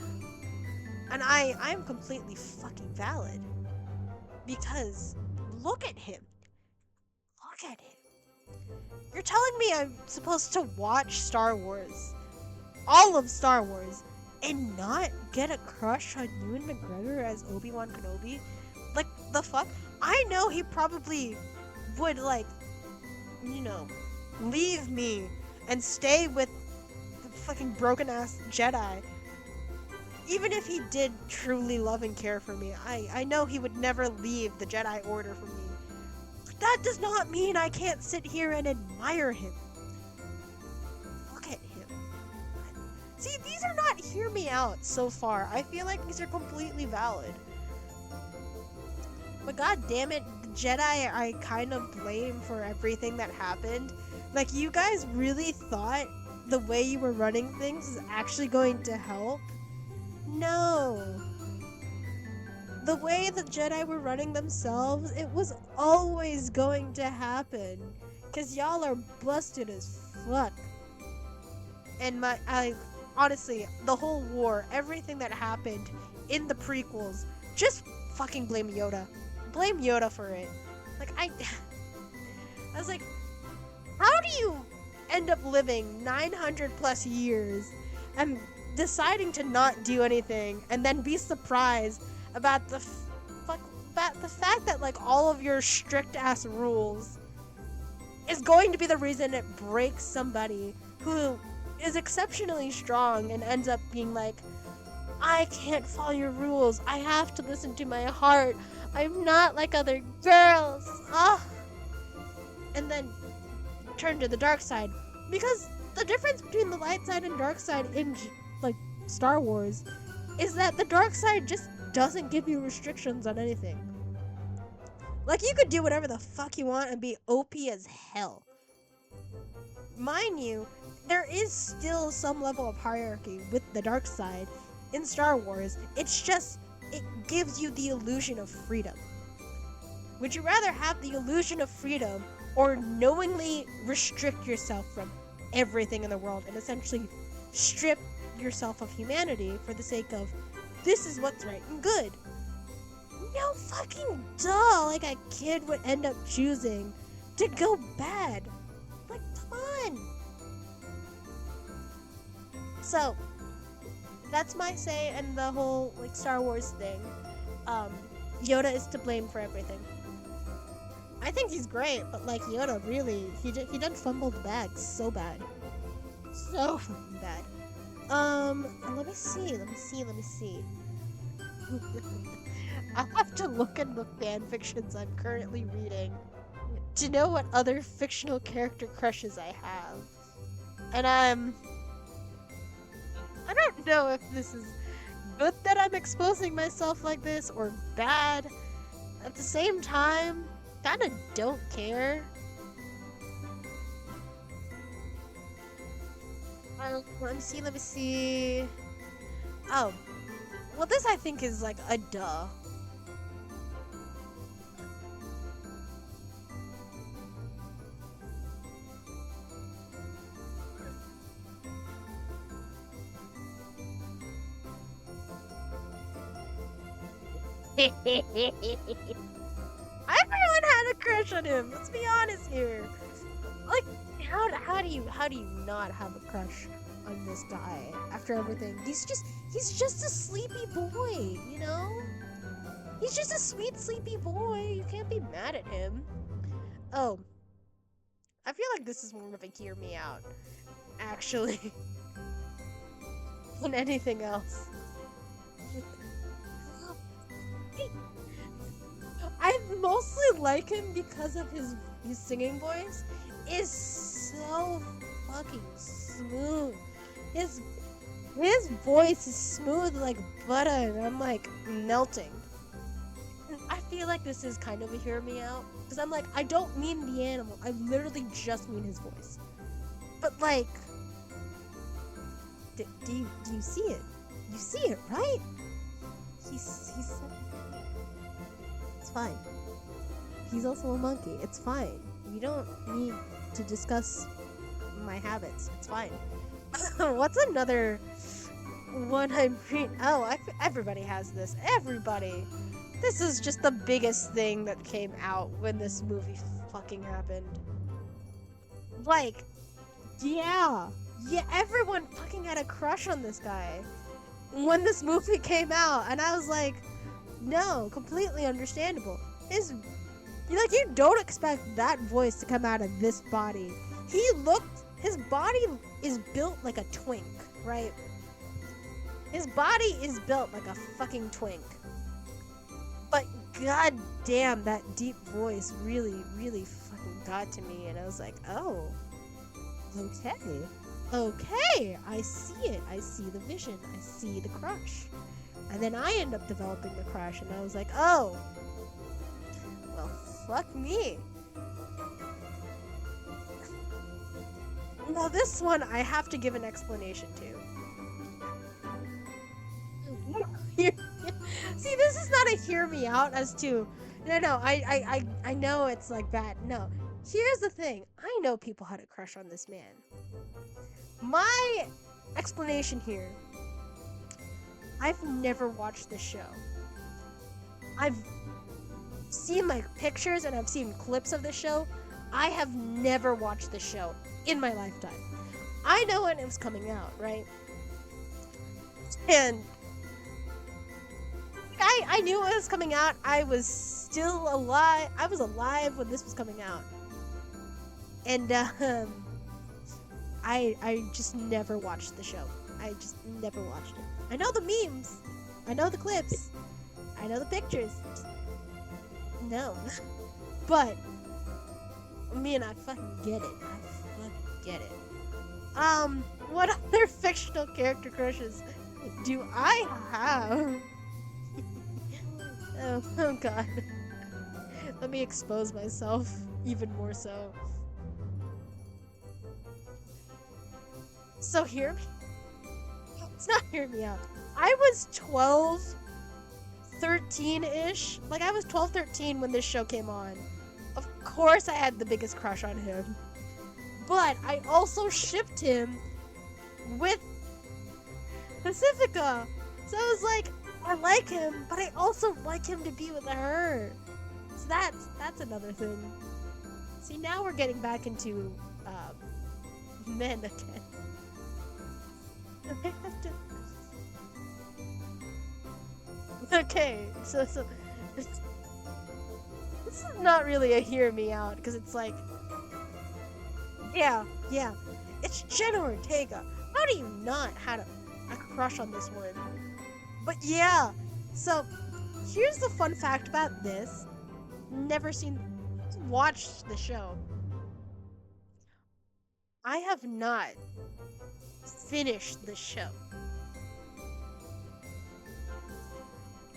[SPEAKER 1] and I'm completely fucking valid because look at him. Look at him. You're telling me I'm supposed to watch Star Wars, all of Star Wars, and not get a crush on Ewan McGregor as Obi-Wan Kenobi? Like, the fuck? I know he probably would, like, you know, leave me and stay with the fucking broken-ass Jedi. Even if he did truly love and care for me, I know he would never leave the Jedi Order for me. But that does not mean I can't sit here and admire him. Look at him. See, these are not hear me out so far. I feel like these are completely valid. But god damn it, the Jedi I kind of blame for everything that happened. Like, you guys really thought the way you were running things is actually going to help? No. The way the Jedi were running themselves, it was always going to happen. Cause y'all are busted as fuck. And honestly, the whole war, everything that happened in the prequels, just fucking blame Yoda. Blame Yoda for it. Like, I was like, how do you end up living 900 plus years and deciding to not do anything and then be surprised about the fact that like all of your strict ass rules is going to be the reason it breaks somebody who is exceptionally strong and ends up being like, I can't follow your rules. I have to listen to my heart. I'm not like other girls. And then turn to the dark side. Because the difference between the light side and dark side in like Star Wars is that the dark side just doesn't give you restrictions on anything. Like, you could do whatever the fuck you want and be OP as hell. Mind you, there is still some level of hierarchy with the dark side in Star Wars. It's just, it gives you the illusion of freedom. Would you rather have the illusion of freedom or knowingly restrict yourself from everything in the world and essentially strip yourself of humanity for the sake of this is what's right and good? No fucking duh, like a kid would end up choosing to go bad. Like, come on. So, that's my say and the whole like Star Wars thing. Yoda is to blame for everything. I think he's great, but like Yoda really, he done fumbled the bag so bad. So fucking bad. Let me see. I'll have to look at the fan fictions I'm currently reading to know what other fictional character crushes I have. And I don't know if this is good that I'm exposing myself like this or bad. At the same time, kinda don't care. Let me see. Oh. Well, this I think is like a duh. Everyone had a crush on him. Let's be honest here. Like, how do you not have a crush on this guy after everything? He's just a sleepy boy, you know? He's just a sweet sleepy boy. You can't be mad at him. Oh, I feel like this is more of a hear me out, actually, than anything else. I mostly like him because of his singing voice is so fucking smooth. His his voice is smooth like butter, and I'm like melting. I feel like this is kind of a hear me out because I'm like I don't mean the animal. I literally just mean his voice. But like, do you see it? You see it, right? He's it's fine. He's also a monkey. It's fine. We don't need to discuss my habits. It's fine. What's another one I'm reading? Oh, everybody has this. Everybody. This is just the biggest thing that came out when this movie fucking happened. Like, yeah. Yeah, everyone fucking had a crush on this guy when this movie came out. And I was like, no, completely understandable. You don't expect that voice to come out of this body. His body is built like a twink, right? His body is built like a fucking twink. But god damn, that deep voice really, really fucking got to me. And I was like, oh, okay. Okay, I see it. I see the vision. I see the crush. And then I end up developing the crush, and I was like, oh, well, fuck me. Now this one, I have to give an explanation to. See, this is not a hear me out as to, no, I know it's like that. No, here's the thing. I know people had a crush on this man. My explanation here, I've never watched this show. I've seen like pictures and I've seen clips of the show. I have never watched the show in my lifetime. I know when it was coming out, right? And I knew it was coming out. I was still alive. I was alive when this was coming out. And I just never watched the show. I just never watched it. I know the memes. I know the clips. I know the pictures. No. But man, I fucking get it. I fucking get it. What other fictional character crushes do I have? Oh god. Let me expose myself even more so. So hear me. It's not hear me out. I was 12, 13-ish. Like I was 12, 13 when this show came on. Of course I had the biggest crush on him. But I also shipped him with Pacifica. So I was like, I like him, but I also like him to be with her. So that's another thing. See, now we're getting back into men again. I have to... Okay, so this is not really a hear me out because it's like, yeah, it's Jenna Ortega. How do you not have a crush on this one? But yeah, so here's the fun fact about this. Never watched the show. I have not finished the show.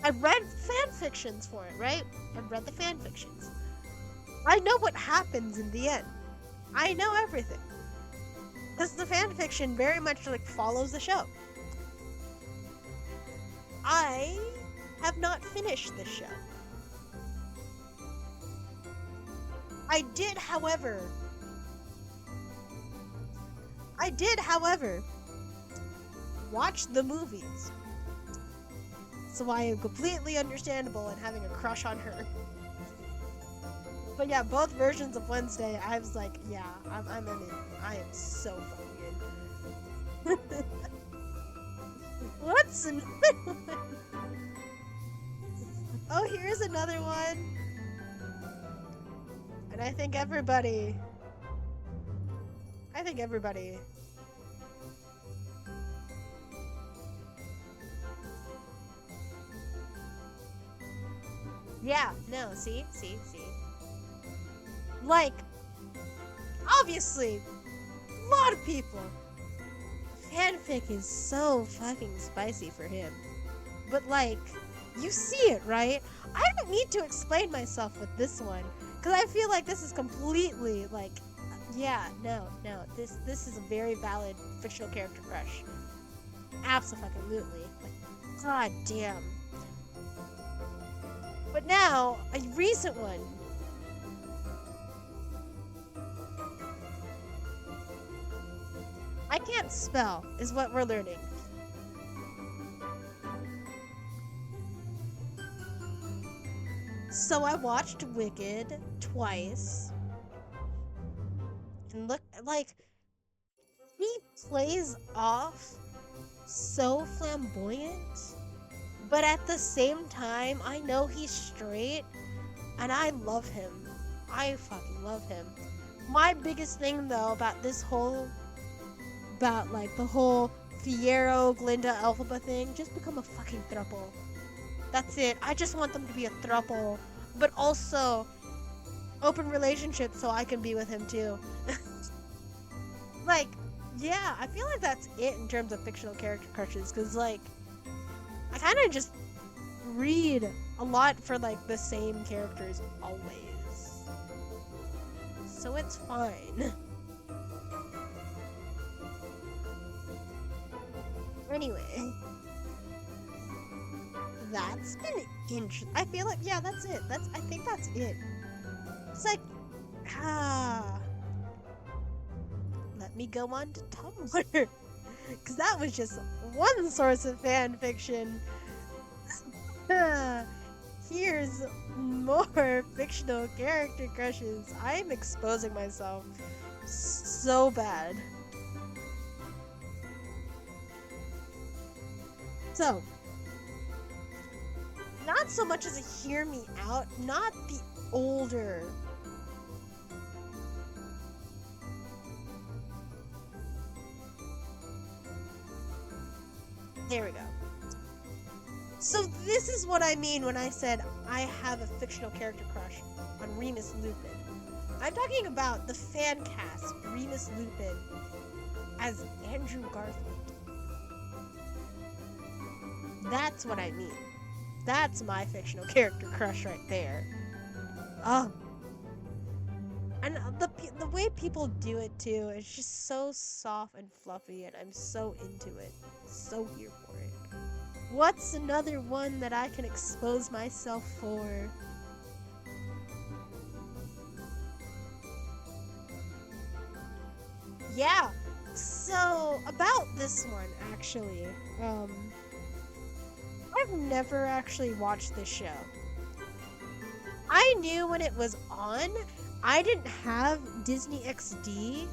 [SPEAKER 1] I read fan fictions for it, right? I read the fan fictions. I know what happens in the end. I know everything. Because the fan fiction very much like follows the show. I have not finished the show. I did, however, watch the movies. so I am completely understandable in having a crush on her. But yeah, both versions of Wednesday, I was like, yeah, I'm in. I am so fucking in. What's another one? Oh, here's another one. And I think everybody. Yeah, no, see? Like, obviously, a lot of people. Fanfic is so fucking spicy for him. But, like, you see it, right? I don't need to explain myself with this one. Because I feel like this is completely, like, yeah, no. This is a very valid fictional character crush. Absolutely. Like, god damn. But now, a recent one. I can't spell, is what we're learning. So I watched Wicked twice. And look, like, he plays off so flamboyant, but at the same time, I know he's straight, and I love him. I fucking love him. My biggest thing, though, about this whole, like, the whole Fiero, Glinda, Elphaba thing, just become a fucking throuple. That's it. I just want them to be a throuple, but also open relationship so I can be with him too. Like, yeah, I feel like that's it in terms of fictional character crushes, because, like, I kind of just read a lot for, like, the same characters always. So it's fine. Anyway. That's been interesting. I feel like, yeah, that's it. I think that's it. It's like, let me go on to Tumblr. Because that was just one source of fan fiction. Here's more fictional character crushes. I'm exposing myself so bad. So, not so much as a hear me out, not the older. There we go. So this is what I mean when I said I have a fictional character crush on Remus Lupin. I'm talking about the fan cast Remus Lupin as Andrew Garfield. That's what I mean. That's my fictional character crush right there. And the way people do it too is just so soft and fluffy, and I'm so into it. So here for it. What's another one that I can expose myself for? Yeah. So about this one actually, I've never actually watched this show. I knew when it was on. I didn't have Disney XD,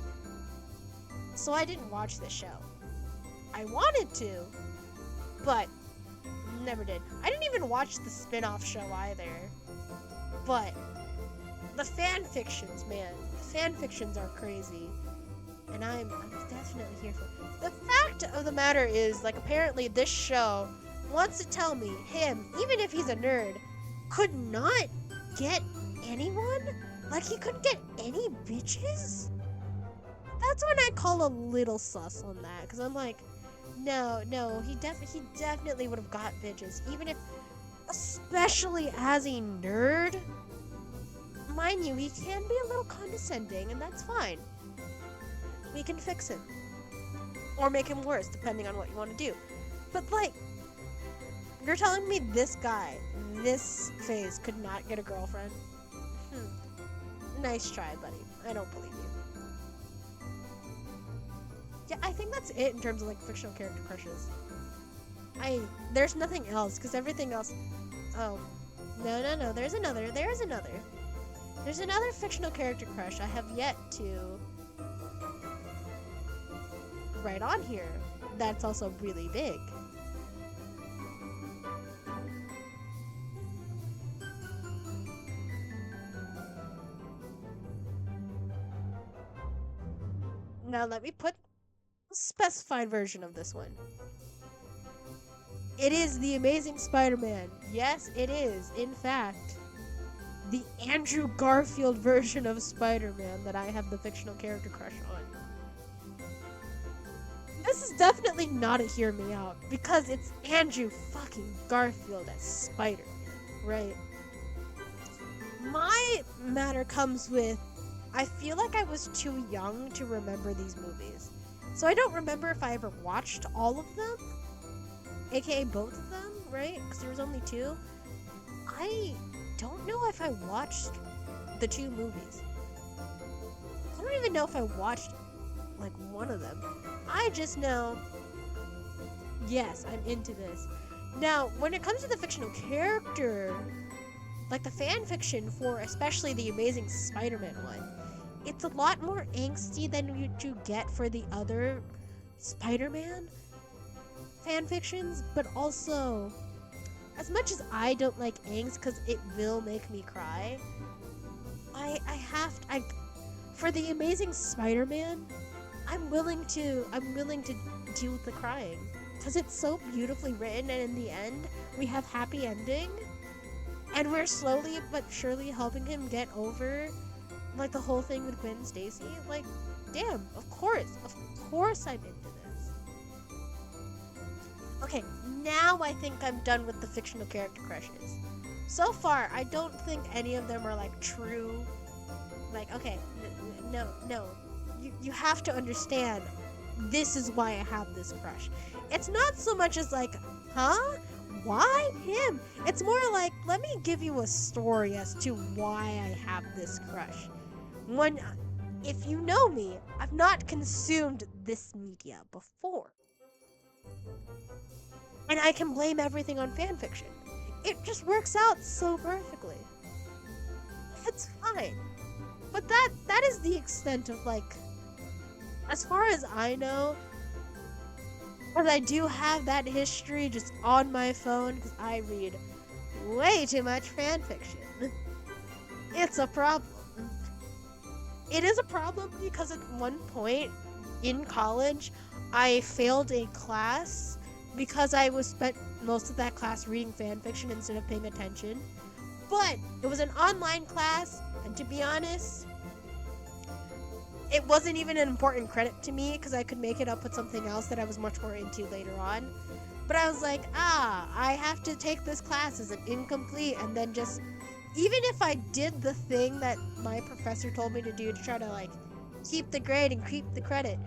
[SPEAKER 1] so I didn't watch this show. I wanted to, but never did. I didn't even watch the spin-off show either. But the fan fictions, man, fan fictions are crazy, and I'm definitely here for it. The fact of the matter is, like, apparently this show wants to tell me him, even if he's a nerd, could not get anyone. Like, he couldn't get any bitches? That's when I call a little sus on that, because I'm like, no, he definitely would have got bitches, even if, especially as a nerd. Mind you, he can be a little condescending, and that's fine. We can fix him. Or make him worse, depending on what you want to do. But, like, you're telling me this guy, this phase, could not get a girlfriend? Nice try, buddy. I don't believe you. Yeah, I think that's it in terms of, like, fictional character crushes. I there's nothing else because everything else. Oh, no. There's another fictional character crush I have yet to write on here. That's also really big. Now let me put a specified version of this one. It is the Amazing Spider-Man. Yes, it is, in fact, the Andrew Garfield version of Spider-Man that I have the fictional character crush on. This is definitely not a hear me out because it's Andrew fucking Garfield as Spider-Man, right? My matter comes with I feel like I was too young to remember these movies. So I don't remember if I ever watched all of them, aka both of them, right? Because there was only two. I don't know if I watched the two movies. I don't even know if I watched like one of them. I just know, yes, I'm into this. Now, when it comes to the fictional character, like the fan fiction for especially the Amazing Spider-Man one, it's a lot more angsty than you get for the other Spider-Man fan fictions, but also, as much as I don't like angst because it will make me cry, for the Amazing Spider-Man, I'm willing to deal with the crying because it's so beautifully written, and in the end, we have happy ending, and we're slowly but surely helping him get over like the whole thing with Gwen Stacy. Like, damn, of course I'm into this. Okay, now I think I'm done with the fictional character crushes. So far, I don't think any of them are like true. Like, okay, no. You have to understand, this is why I have this crush. It's not so much as like, huh? Why him? It's more like, let me give you a story as to why I have this crush. One, if you know me, I've not consumed this media before. And I can blame everything on fanfiction. It just works out so perfectly. It's fine. But that is the extent of like, as far as I know, because I do have that history just on my phone because I read way too much fanfiction. It's a problem. It is a problem because at one point in college, I failed a class because I was spent most of that class reading fanfiction instead of paying attention. But it was an online class, and to be honest, it wasn't even an important credit to me because I could make it up with something else that I was much more into later on. But I was like, I have to take this class as an incomplete, and then just, even if I did the thing that my professor told me to do to try to like keep the grade and keep the credit,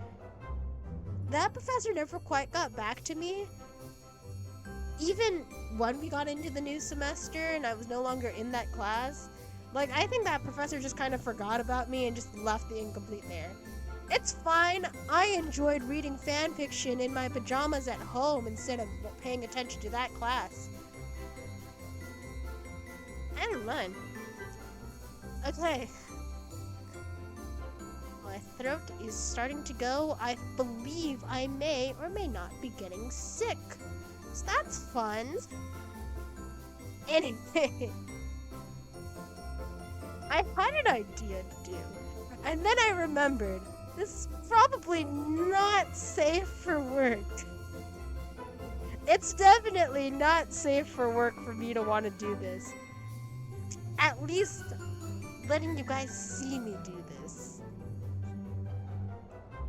[SPEAKER 1] that professor never quite got back to me. Even when we got into the new semester and I was no longer in that class, like, I think that professor just kind of forgot about me and just left the incomplete there. It's fine. I enjoyed reading fan fiction in my pajamas at home instead of paying attention to that class. I don't mind. Okay. My throat is starting to go. I believe I may or may not be getting sick. So that's fun. Anyway. I had an idea to do. And then I remembered, this is probably not safe for work. It's definitely not safe for work for me to want to do this. At least letting you guys see me do this.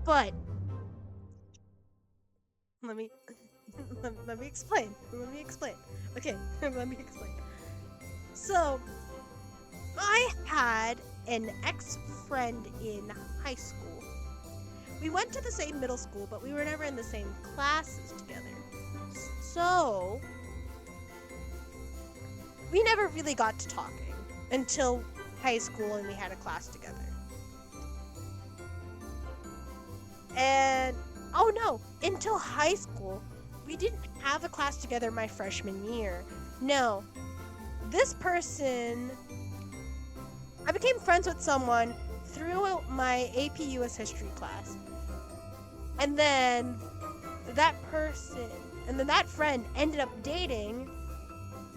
[SPEAKER 1] But let me explain. Okay, let me explain. So, I had an ex-friend in high school. We went to the same middle school, but we were never in the same classes together. So, we never really got to talking until high school and we had a class together. And, oh no, until high school, we didn't have a class together my freshman year. No, this person, I became friends with someone through my AP US history class. And then that person, and then that friend ended up dating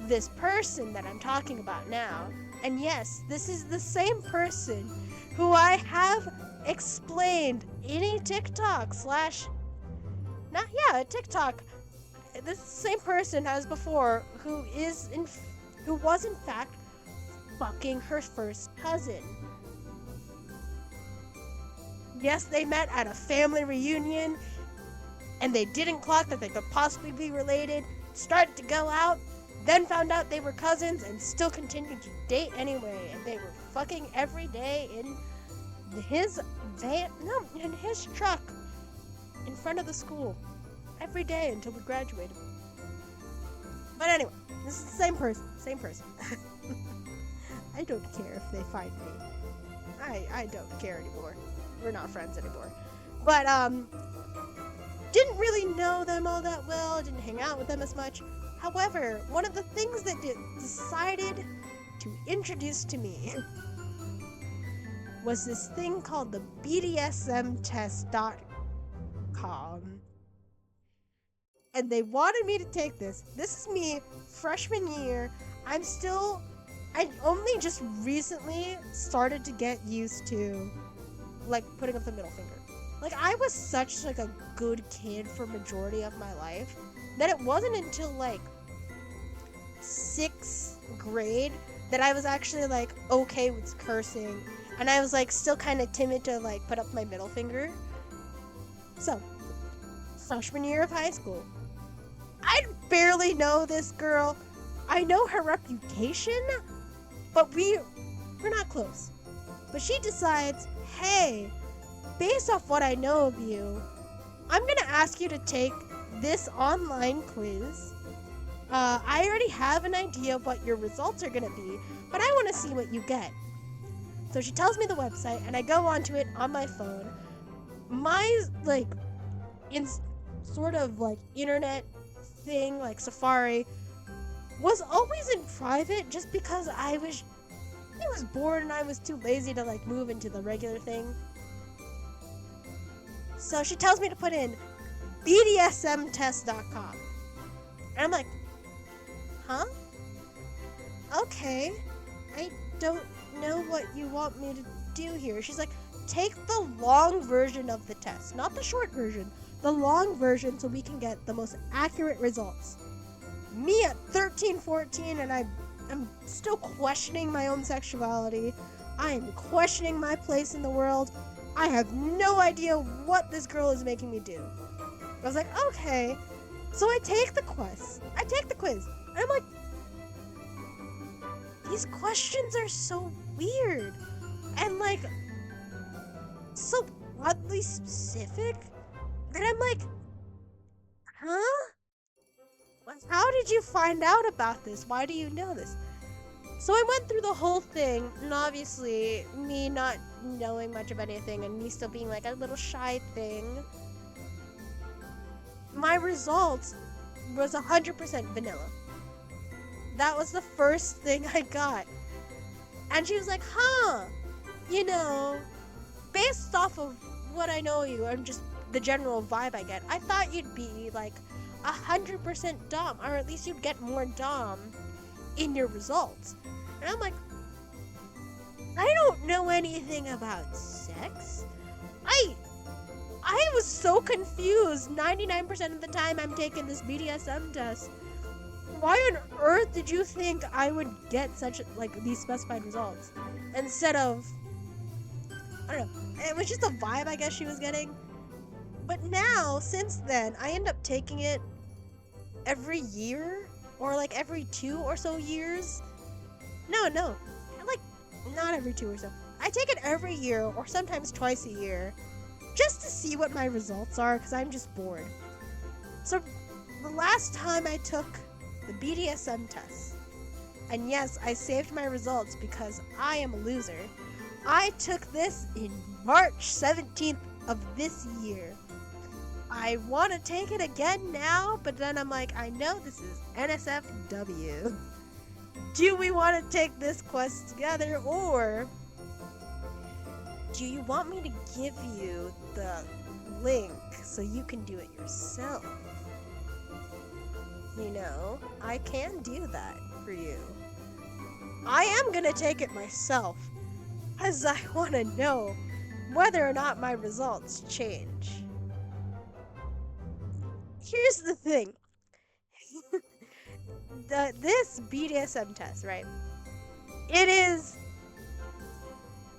[SPEAKER 1] this person that I'm talking about now. And yes, this is the same person who I have explained in a TikTok slash, not, yeah, a TikTok. This same person as before who was in fact fucking her first cousin. Yes, they met at a family reunion and they didn't clock that they could possibly be related, started to go out, then found out they were cousins and still continued to date anyway, and they were fucking every day in his van, no, in his truck in front of the school every day until we graduated. But anyway, this is the same person. I don't care if they find me. I don't care anymore. We're not friends anymore. But didn't really know them all that well, didn't hang out with them as much. However, one of the things that decided to introduce to me was this thing called the BDSMtest.com. And they wanted me to take this. This is me, freshman year. I only just recently started to get used to, like, putting up the middle finger. Like, I was such, like, a good kid for majority of my life that it wasn't until, like, 6th grade that I was actually, like, okay with cursing. And I was, like, still kind of timid to, like, put up my middle finger. So, freshman year of high school. I barely know this girl. I know her reputation, but we're not close. But she decides, hey, based off what I know of you, I'm going to ask you to take this online quiz. I already have an idea of what your results are going to be, but I want to see what you get. So she tells me the website, and I go onto it on my phone. My, like, sort of, like, internet thing, like Safari, was always in private just because I was bored and I was too lazy to, like, move into the regular thing. So she tells me to put in BDSMtest.com. And I'm like, huh? Okay. I don't know what you want me to do here. She's like, take the long version of the test, not the short version. The long version so we can get the most accurate results. Me at 13, 14, and I'm still questioning my own sexuality. I am questioning my place in the world. I have no idea what this girl is making me do. I was like, okay. So I take the quiz. And I'm like, these questions are so weird. And, like, so oddly specific. And I'm like, huh? How did you find out about this? Why do you know this? So I went through the whole thing, and obviously, me not knowing much of anything, and me still being like a little shy thing, my results was 100% vanilla. That was the first thing I got. And she was like, huh, you know, based off of what I know you, and just the general vibe I get, I thought you'd be like 100% dom, or at least you'd get more dom in your results. And I'm like, I don't know anything about sex. I was so confused 99% of the time I'm taking this BDSM test. Why on earth did you think I would get such, like, these specified results? Instead of, I don't know, it was just a vibe I guess she was getting. But now, since then, I end up taking it every year, or like every 2 or so years. No, like, not every 2 or so. I take it every year, or sometimes twice a year, just to see what my results are, because I'm just bored. So, the last time I took the BDSM test, and yes, I saved my results because I am a loser, I took this in March 17th of this year. I want to take it again now, but then I'm like, I know this is NSFW. Do we want to take this quest together, or do you want me to give you the link so you can do it yourself? You know, I can do that for you. I am gonna take it myself, as I want to know whether or not my results change. Here's the thing. This BDSM test, right? It is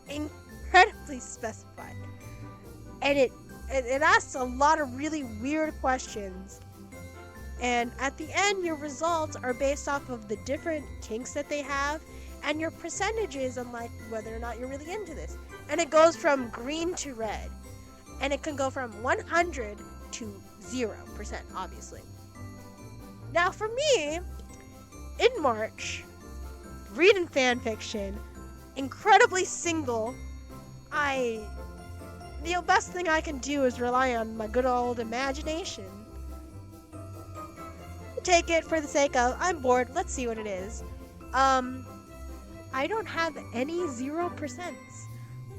[SPEAKER 1] incredibly specified, and it asks a lot of really weird questions. And at the end, your results are based off of the different kinks that they have and your percentages on like whether or not you're really into this. And it goes from green to red, and it can go from 100 to 0%, obviously. Now, for me, in March, reading fan fiction, incredibly single, the best thing I can do is rely on my good old imagination. Take it for the sake of, I'm bored, let's see what it is. I don't have any 0%.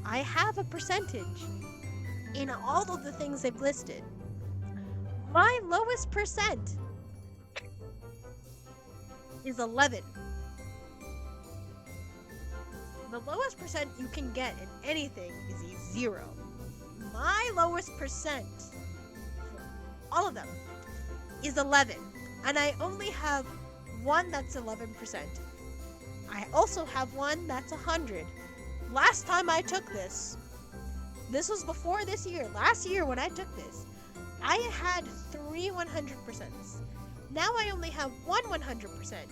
[SPEAKER 1] I have a percentage in all of the things they've listed. My lowest percent is 11. The lowest percent you can get in anything is a 0. My lowest percent for all of them is 11. And I only have one that's 11%. I also have one that's 100. Last time I took this was before this year. Last year when I took this, I had 3 100%. Now I only have one 100%.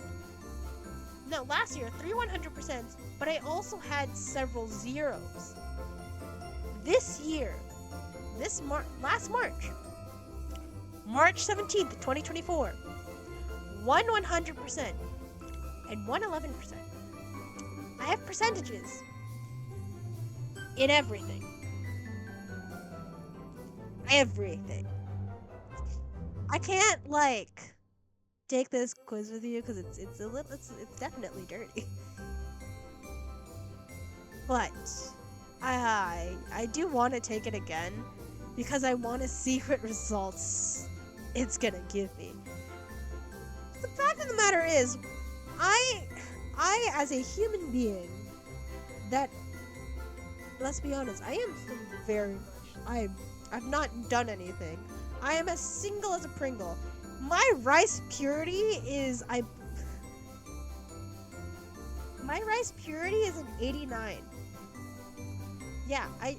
[SPEAKER 1] No, last year, 3 100%, but I also had several zeros. This year, last March, March 17th, 2024, one 100% and one 11%. I have percentages in everything. Everything. I can't like take this quiz with you because it's definitely dirty. But I do want to take it again because I want to see what results it's gonna give me. The fact of the matter is, I as a human being, that, let's be honest, I am still very much, I've not done anything. I am as single as a Pringle. My rice purity is my rice purity is an 89. Yeah, I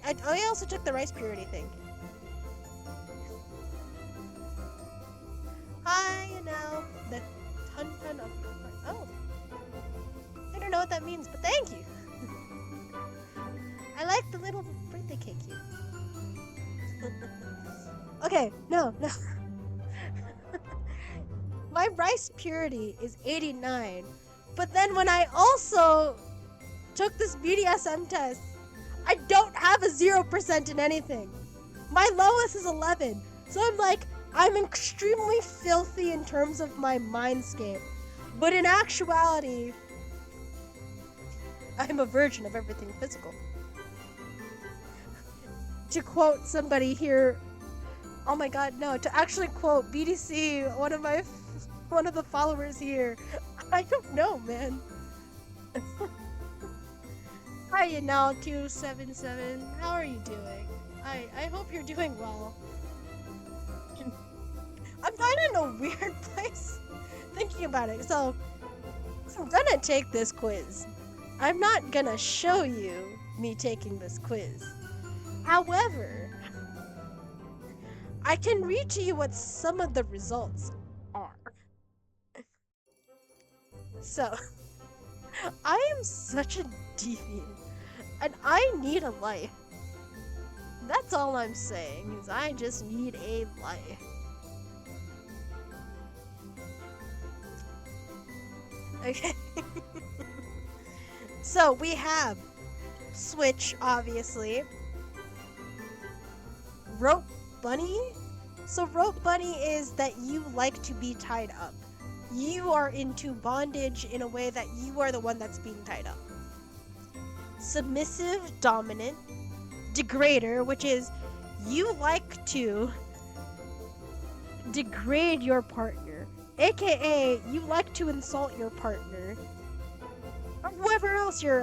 [SPEAKER 1] also took the rice purity thing. Hi, you know, the ton of, oh, I don't know what that means, but thank you. I like the little birthday cake you. Okay, no. My rice purity is 89, but then when I also took this BDSM test, I don't have a 0% in anything. My lowest is 11, so I'm like, I'm extremely filthy in terms of my mindscape, but in actuality, I'm a virgin of everything physical. To quote somebody here, oh my god, no, to actually quote BDC, one of the followers here, I don't know, man. Hi, you know, 277, how are you doing? I hope you're doing well. I'm kind of in a weird place thinking about it, so I'm gonna take this quiz. I'm not gonna show you me taking this quiz. However, I can read to you what some of the results are. So, I am such a deviant, and I need a life. That's all I'm saying, is I just need a life. Okay. So, we have Switch, obviously. Rope Bunny, So rope bunny is that you like to be tied up. You are into bondage in a way that you are the one that's being tied up. Submissive dominant. Degrader, which is you like to degrade your partner, aka you like to insult your partner or whoever else you're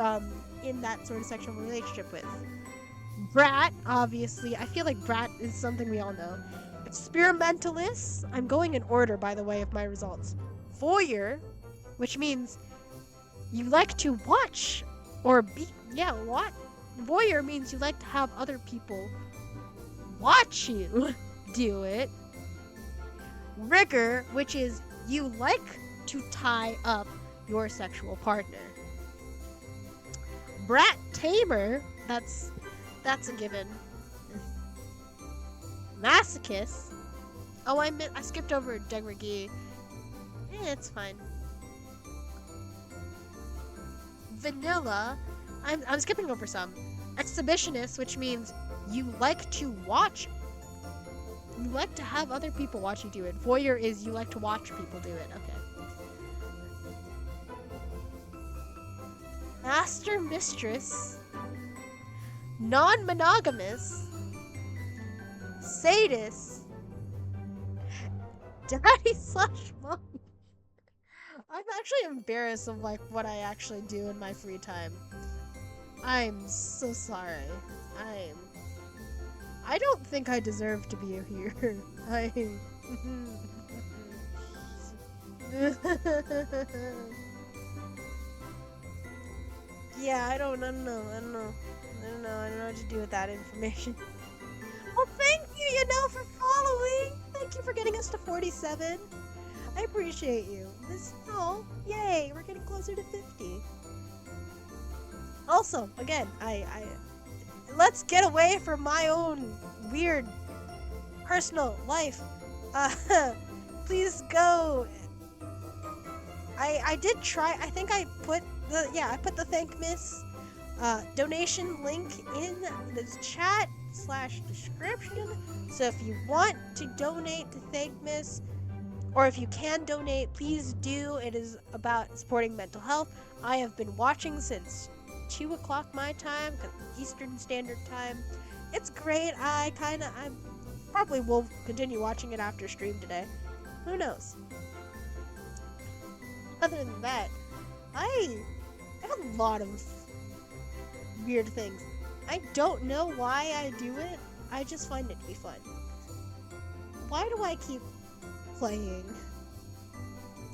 [SPEAKER 1] in that sort of sexual relationship with. Brat, obviously, I feel like brat is something we all know. Experimentalist, I'm going in order by the way of my results. Voyeur, which means you like to watch or be, yeah, what? Voyeur means you like to have other people watch you do it. Rigor, which is you like to tie up your sexual partner. Brat tamer, that's a given. Masochist. Oh, I skipped over degradee. It's fine. Vanilla. I'm skipping over some. Exhibitionist, which means you like to watch. You like to have other people watch you do it. Voyeur is you like to watch people do it. Okay. Master mistress. Non-monogamous. Sadist. Daddy slash mom. I'm actually embarrassed of like what I actually do in my free time. I'm so sorry. I don't think I deserve to be here. Yeah, I don't know what to do with that information. Well, thank you, for following. Thank you for getting us to 47. I appreciate you. Yay, we're getting closer to 50. Also, again, let's get away from my own weird personal life. Please go. I did try. I think I put the Thank Miss donation link in this chat / description. So if you want to donate to Thank Miss, or if you can donate, please do. It is about supporting mental health. I have been watching since 2 o'clock my time, Eastern Standard Time. It's great. I probably will continue watching it after stream today. Who knows? Other than that, I have a lot of weird things. I don't know why I do it. I just find it to be fun. Why do I keep playing?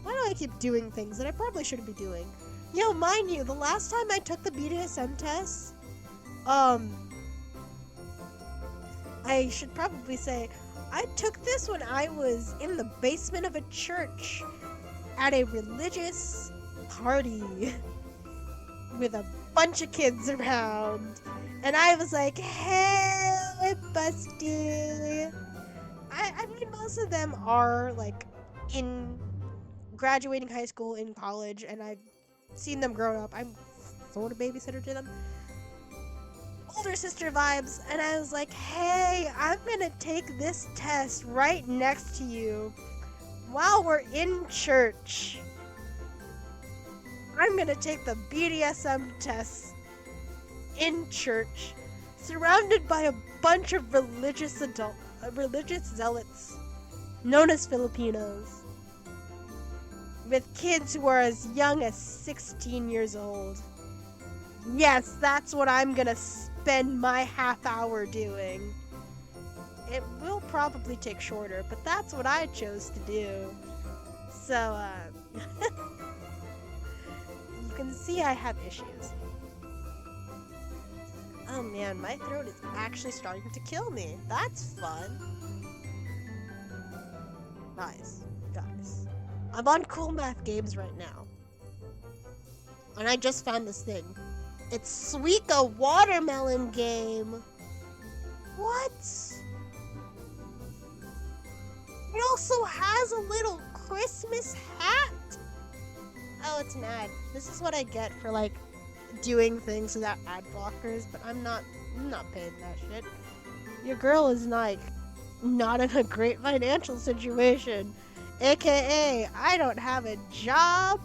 [SPEAKER 1] Why do I keep doing things that I probably shouldn't be doing? Yo, mind you, the last time I took the BDSM test, I should probably say, I took this when I was in the basement of a church at a religious party with a bunch of kids around. And I was like, hell, I'm busted. I mean, most of them are, like, in graduating high school, in college, and I've seen them grow up. I'm sort of babysitter to them. Older sister vibes, and I was like, hey, I'm gonna take this test right next to you while we're in church. I'm gonna take the BDSM test in church, surrounded by a bunch of religious zealots, known as Filipinos, with kids who are as young as 16 years old. Yes, that's what I'm gonna spend my half hour doing. It will probably take shorter, but that's what I chose to do. So, you can see I have issues. Oh man, my throat is actually starting to kill me. That's fun. Guys. I'm on Cool Math Games right now. And I just found this thing. It's Suika Watermelon Game. What? It also has a little Christmas hat. Oh, it's an ad. This is what I get for, like, doing things without ad blockers, but I'm not paying that shit. Your girl is like not in a great financial situation. AKA, I don't have a job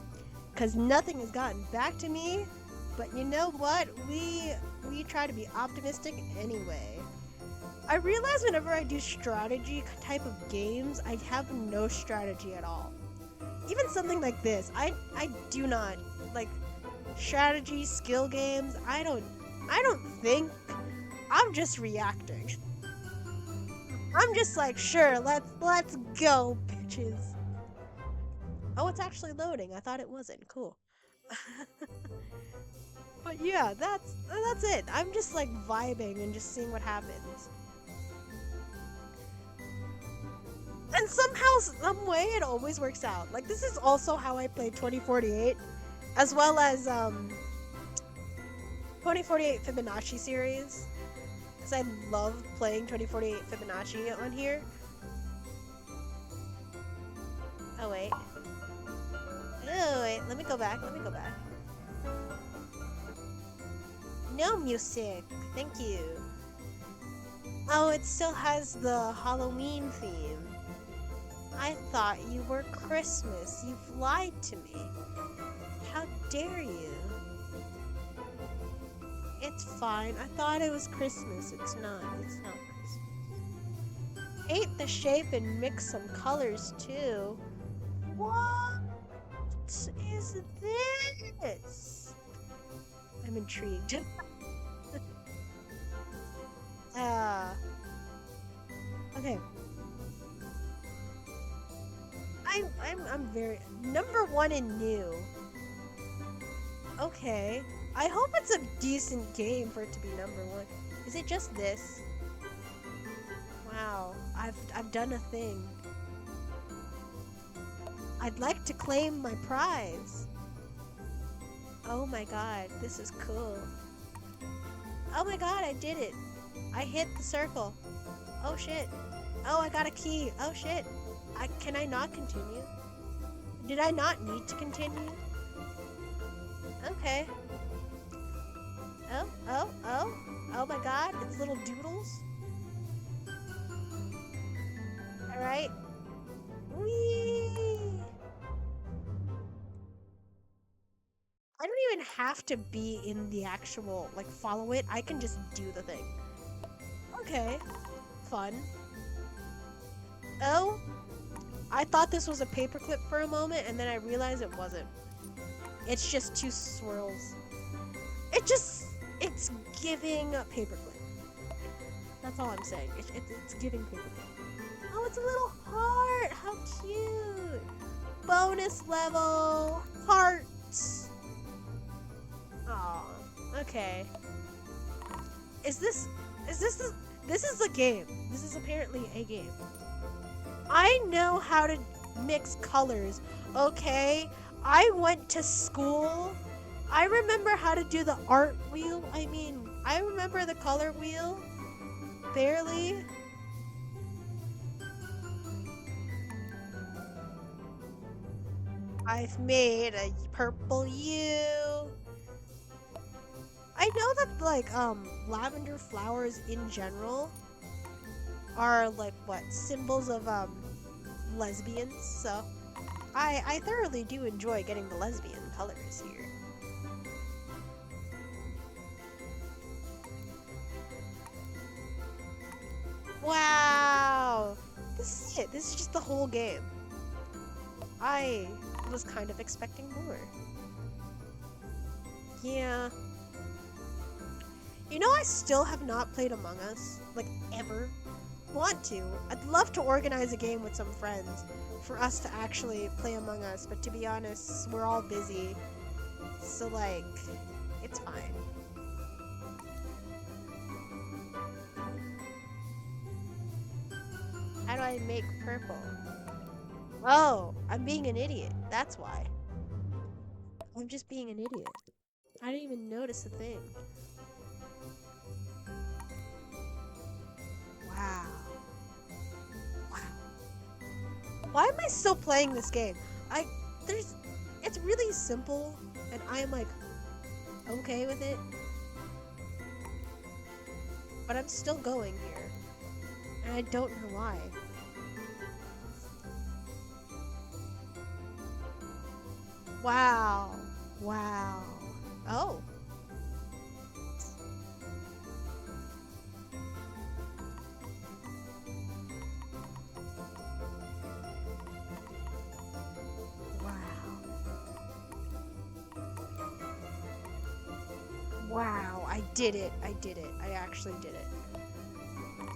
[SPEAKER 1] because nothing has gotten back to me. But you know what? We try to be optimistic anyway. I realize whenever I do strategy type of games, I have no strategy at all. Even something like this, I do not like strategy skill games. I don't think. I'm just reacting. I'm just like, sure, let's go, bitches. Oh, it's actually loading. I thought it wasn't. Cool. But yeah, that's it. I'm just like vibing and just seeing what happens. And somehow, some way, it always works out. Like this is also how I played 2048, as well as 2048 Fibonacci series, because I love playing 2048 Fibonacci on here. Oh wait. Oh wait, let me go back. Let me go back. No music. Thank you. Oh, it still has the Halloween theme. I thought you were Christmas. You've lied to me. How dare you? It's fine. I thought it was Christmas. It's not. It's not Christmas. Paint the shape and mix some colors too. What is this? I'm intrigued. uh, okay. I'm very number one in new. Okay. I hope it's a decent game for it to be number one. Is it just this? Wow. I've done a thing. I'd like to claim my prize. Oh my god, this is cool. Oh my god, I did it. I hit the circle. Oh shit. Oh, I got a key. Oh shit. Can I not continue? Did I not need to continue? Okay. Oh my god, it's little doodles. Alright. Whee! I don't even have to be in the actual, like, follow it. I can just do the thing. Okay. Fun. Oh, I thought this was a paperclip for a moment, and then I realized it wasn't. It's just two swirls. It's giving a paperclip. That's all I'm saying. It's giving paperclip. Oh, it's a little heart. How cute. Bonus level hearts. Aw, okay. This is a game. This is apparently a game. I know how to mix colors, okay? I went to school. I remember how to do the art wheel. I mean, I remember the color wheel. Barely. I've made a purple U. I know that, like, lavender flowers in general are, like, what, symbols of, lesbians, so I thoroughly do enjoy getting the lesbian colors here. Wow! This is it. This is just the whole game. I was kind of expecting more. Yeah. You know, I still have not played Among Us, like, ever. Want to. I'd love to organize a game with some friends for us to actually play Among Us, but to be honest, we're all busy. So, like, it's fine. How do I make purple? Oh, I'm being an idiot. That's why. I'm just being an idiot. I didn't even notice the thing. Wow. Wow. Why am I still playing this game? It's really simple, and I'm like, okay with it. But I'm still going here. And I don't know why. Wow. Wow. Oh. Wow. Wow. I did it. I did it. I actually did it.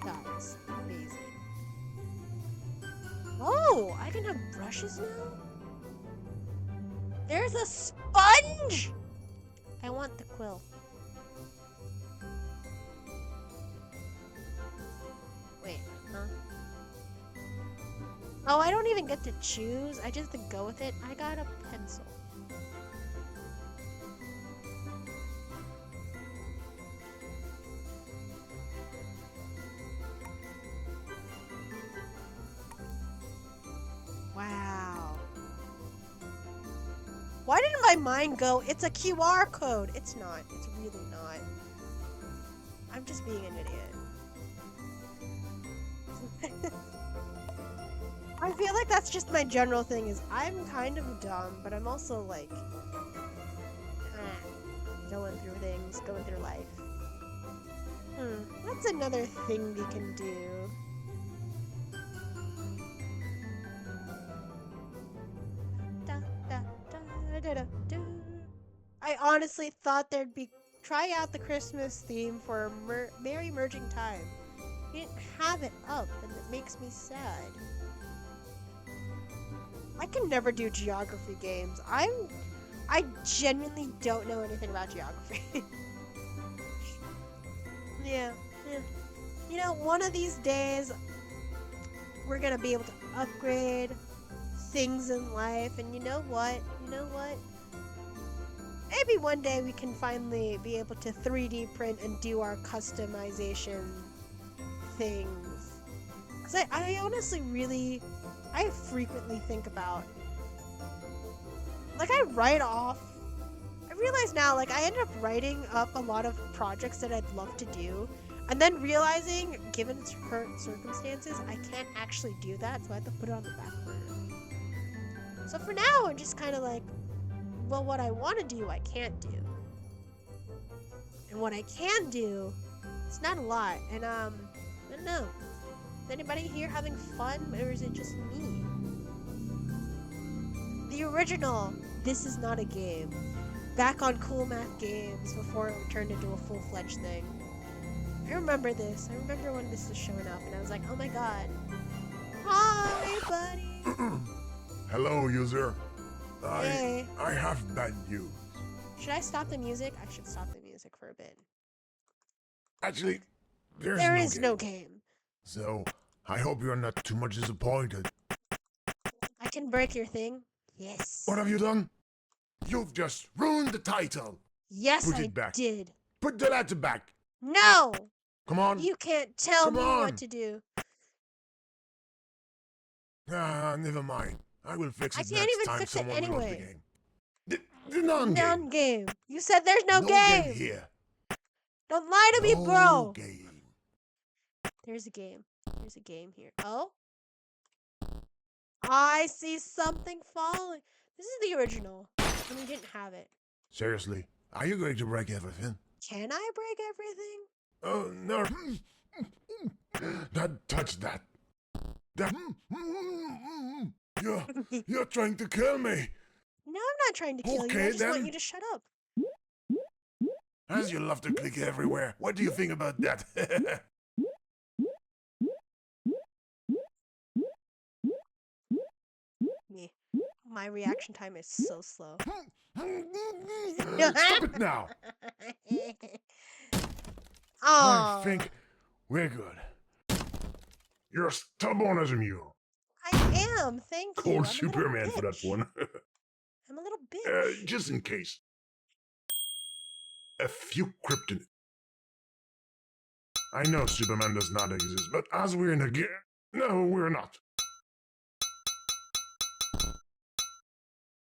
[SPEAKER 1] That was amazing. Oh, I can have brushes now? There's a sponge! I want the quill. Wait, huh? Oh, I don't even get to choose. I just have to go with it. I got a pencil. Wow. Why didn't my mind go, it's a QR code? It's not. It's really not. I'm just being an idiot. I feel like that's just my general thing is I'm kind of dumb, but I'm also like going through things, going through life. What's another thing we can do? Da, da, da, da, da, da. I honestly thought there'd be try out the Christmas theme for Merry Merging Time. You didn't have it up, and it makes me sad. I can never do geography games. I genuinely don't know anything about geography. Yeah. You know, one of these days we're gonna be able to upgrade things in life, and you know what? Maybe one day we can finally be able to 3D print and do our customization things. Cause I honestly really, I frequently think about, like I realize now, like I ended up writing up a lot of projects that I'd love to do, and then realizing, given its current circumstances, I can't actually do that, so I have to put it on the back burner. So for now, I'm just kind of like, well, what I want to do, I can't do. And what I can do, it's not a lot. And, I don't know. Is anybody here having fun, or is it just me? The original, This Is Not a Game. Back on Cool Math Games before it turned into a full-fledged thing. I remember this. I remember when this was showing up, and I was like, oh my god. Hi, buddy.
[SPEAKER 3] Hello, user.
[SPEAKER 1] Hey.
[SPEAKER 3] I have bad news.
[SPEAKER 1] Should I stop the music? I should stop the music for a bit.
[SPEAKER 3] Actually,
[SPEAKER 1] There is no game.
[SPEAKER 3] So, I hope you're not too much disappointed.
[SPEAKER 1] I can break your thing. Yes.
[SPEAKER 3] What have you done? You've just ruined the title.
[SPEAKER 1] Yes,
[SPEAKER 3] Put
[SPEAKER 1] I
[SPEAKER 3] it back.
[SPEAKER 1] did.
[SPEAKER 3] Put the letter back.
[SPEAKER 1] No!
[SPEAKER 3] Come on.
[SPEAKER 1] You can't tell
[SPEAKER 3] Come
[SPEAKER 1] me
[SPEAKER 3] on.
[SPEAKER 1] what to do.
[SPEAKER 3] Never mind. I will fix
[SPEAKER 1] I
[SPEAKER 3] it
[SPEAKER 1] can't
[SPEAKER 3] next
[SPEAKER 1] even
[SPEAKER 3] time
[SPEAKER 1] fix it
[SPEAKER 3] someone loads the
[SPEAKER 1] anyway.
[SPEAKER 3] game. The non-game.
[SPEAKER 1] Non-game. You said there's no
[SPEAKER 3] game
[SPEAKER 1] game.
[SPEAKER 3] here.
[SPEAKER 1] Don't lie to me, bro.
[SPEAKER 3] Game.
[SPEAKER 1] There's a game. There's a game here. Oh? I see something falling. This is the original. And we didn't have it.
[SPEAKER 3] Seriously, are you going to break everything?
[SPEAKER 1] Can I break everything?
[SPEAKER 3] Oh, no. Don't touch that. You're trying to kill me.
[SPEAKER 1] No, I'm not trying to kill you. I
[SPEAKER 3] Okay,
[SPEAKER 1] just want
[SPEAKER 3] then.
[SPEAKER 1] you to shut up.
[SPEAKER 3] As you love to click everywhere. What do you think about that?
[SPEAKER 1] Me. My reaction time is so slow.
[SPEAKER 3] Stop it now.
[SPEAKER 1] Oh,
[SPEAKER 3] I think we're good. You're stubborn as a mule.
[SPEAKER 1] I am. Thank you.
[SPEAKER 3] Call
[SPEAKER 1] I'm a little
[SPEAKER 3] Superman for that
[SPEAKER 1] bitch.
[SPEAKER 3] one.
[SPEAKER 1] I'm a little bitch.
[SPEAKER 3] Just in case. A few kryptonite. I know Superman does not exist, but as we're in a game... No, we're not.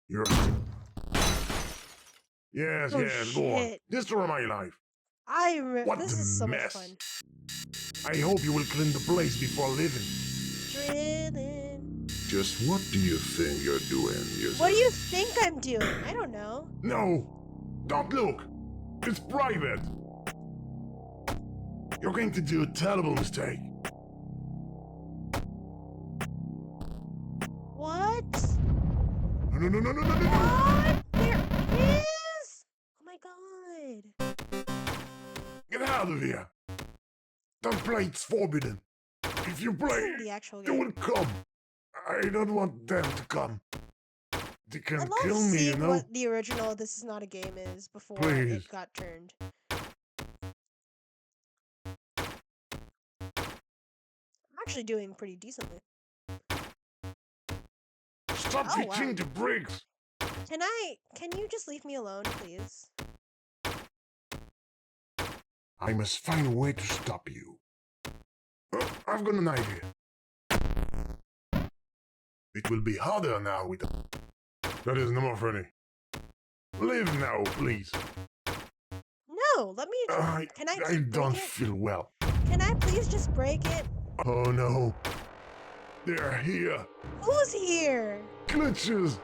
[SPEAKER 3] You're... Yes,
[SPEAKER 1] Oh,
[SPEAKER 3] yes, go on.
[SPEAKER 1] shit.
[SPEAKER 3] Destroy my life.
[SPEAKER 1] I
[SPEAKER 3] What
[SPEAKER 1] this
[SPEAKER 3] a
[SPEAKER 1] is so much
[SPEAKER 3] mess.
[SPEAKER 1] fun.
[SPEAKER 3] I hope you will clean the place before leaving.
[SPEAKER 1] Drilling.
[SPEAKER 3] Just what do you think you're doing, user?
[SPEAKER 1] What do you think I'm doing? I don't know.
[SPEAKER 3] No! Don't look! It's private! You're going to do a terrible mistake.
[SPEAKER 1] What?
[SPEAKER 3] No, no, no, no, no, no, no, no!
[SPEAKER 1] What? There is? Oh my god.
[SPEAKER 3] Get out of here! Don't play, it's forbidden. If you
[SPEAKER 1] This
[SPEAKER 3] play,
[SPEAKER 1] isn't the actual
[SPEAKER 3] they
[SPEAKER 1] game.
[SPEAKER 3] will come. I don't want them to come. They
[SPEAKER 1] I
[SPEAKER 3] can
[SPEAKER 1] love
[SPEAKER 3] kill me, you
[SPEAKER 1] seeing
[SPEAKER 3] know?
[SPEAKER 1] what the original This Is Not a Game is before
[SPEAKER 3] Please.
[SPEAKER 1] it got turned. I'm actually doing pretty decently.
[SPEAKER 3] Stop
[SPEAKER 1] Oh,
[SPEAKER 3] hitting
[SPEAKER 1] wow.
[SPEAKER 3] the bricks!
[SPEAKER 1] Can you just leave me alone, please?
[SPEAKER 3] I must find a way to stop you. Oh, I've got an idea. It will be harder now with... That is no more funny. Leave now, please.
[SPEAKER 1] No, let me. Can I
[SPEAKER 3] I
[SPEAKER 1] just break
[SPEAKER 3] don't
[SPEAKER 1] it?
[SPEAKER 3] feel well.
[SPEAKER 1] Can I please just break it?
[SPEAKER 3] Oh no. They're here.
[SPEAKER 1] Who's here?
[SPEAKER 3] Glitches.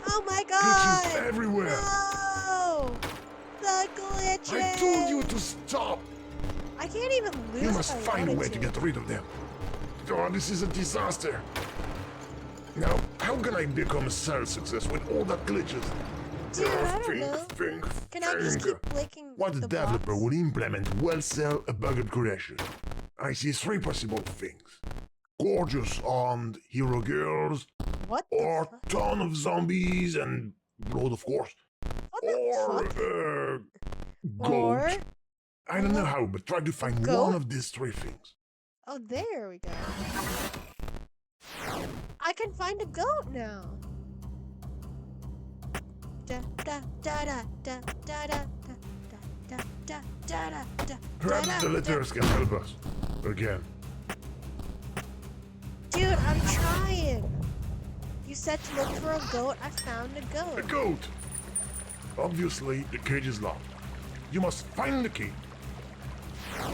[SPEAKER 1] Oh my
[SPEAKER 3] Glitches
[SPEAKER 1] god!
[SPEAKER 3] everywhere.
[SPEAKER 1] No! The glitches!
[SPEAKER 3] I told you to stop.
[SPEAKER 1] I can't even lose.
[SPEAKER 3] You must
[SPEAKER 1] if I
[SPEAKER 3] find a
[SPEAKER 1] wanted
[SPEAKER 3] way to get rid of them. Oh, this is a disaster. Now, how can I become a sales success with all that glitches?
[SPEAKER 1] Dude, I don't
[SPEAKER 3] Think,
[SPEAKER 1] know.
[SPEAKER 3] think,
[SPEAKER 1] Can I just
[SPEAKER 3] think.
[SPEAKER 1] keep clicking
[SPEAKER 3] What
[SPEAKER 1] the
[SPEAKER 3] developer
[SPEAKER 1] blocks?
[SPEAKER 3] would implement will sell a bugged creation. I see three possible things. Gorgeous armed hero girls,
[SPEAKER 1] What the
[SPEAKER 3] or
[SPEAKER 1] fuck?
[SPEAKER 3] ton of zombies and blood, of course.
[SPEAKER 1] What the
[SPEAKER 3] Or,
[SPEAKER 1] fuck?
[SPEAKER 3] goat.
[SPEAKER 1] Or?
[SPEAKER 3] I don't know how, but try to find
[SPEAKER 1] Goat?
[SPEAKER 3] one of these three things.
[SPEAKER 1] Oh, there we go. I can find a goat now. Da da da da da da da da da da da da.
[SPEAKER 3] Perhaps the letters can help us. Again.
[SPEAKER 1] Dude, I'm trying. You said to look for a goat. I found a
[SPEAKER 3] A
[SPEAKER 1] goat.
[SPEAKER 3] goat! Obviously, the cage is locked. You must find the key.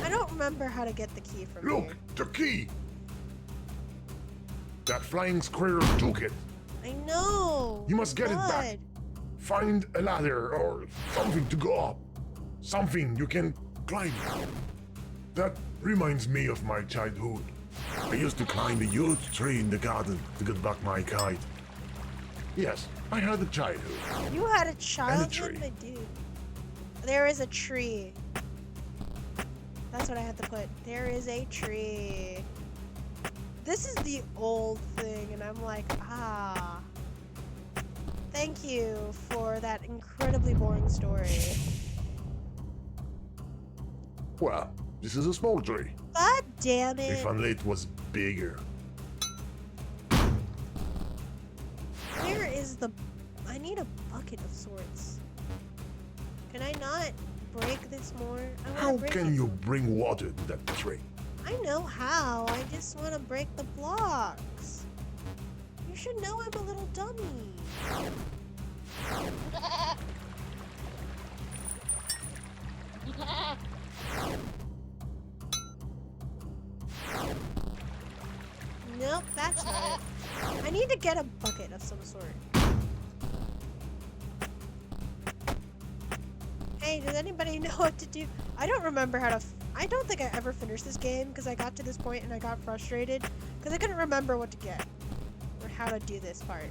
[SPEAKER 1] I don't remember how to get the key from
[SPEAKER 3] Look,
[SPEAKER 1] here.
[SPEAKER 3] the key! That flying squirrel took it.
[SPEAKER 1] I know.
[SPEAKER 3] You must get it back.
[SPEAKER 1] God.
[SPEAKER 3] Find a ladder or something to go up. Something you can climb. That reminds me of my childhood. I used to climb a huge tree in the garden to get back my kite. Yes, I had a childhood.
[SPEAKER 1] You had a childhood,
[SPEAKER 3] tree.
[SPEAKER 1] my dude. There is a tree. That's what I had to put. There is a tree. This is the old thing, and I'm like, ah. Thank you for that incredibly boring story.
[SPEAKER 3] Well, this is a small tree.
[SPEAKER 1] God damn it.
[SPEAKER 3] If only it was bigger.
[SPEAKER 1] Where is the... I need a bucket of sorts. Can I not break this more? I wanna
[SPEAKER 3] How
[SPEAKER 1] break
[SPEAKER 3] can
[SPEAKER 1] it
[SPEAKER 3] you
[SPEAKER 1] more.
[SPEAKER 3] bring water to that tree?
[SPEAKER 1] I know how. I just want to break the blocks. You should know I'm a little dummy. Nope, that's not it. I need to get a bucket of some sort. Hey, does anybody know what to do? I don't remember how to... I don't think I ever finished this game because I got to this point and I got frustrated because I couldn't remember what to get or how to do this part.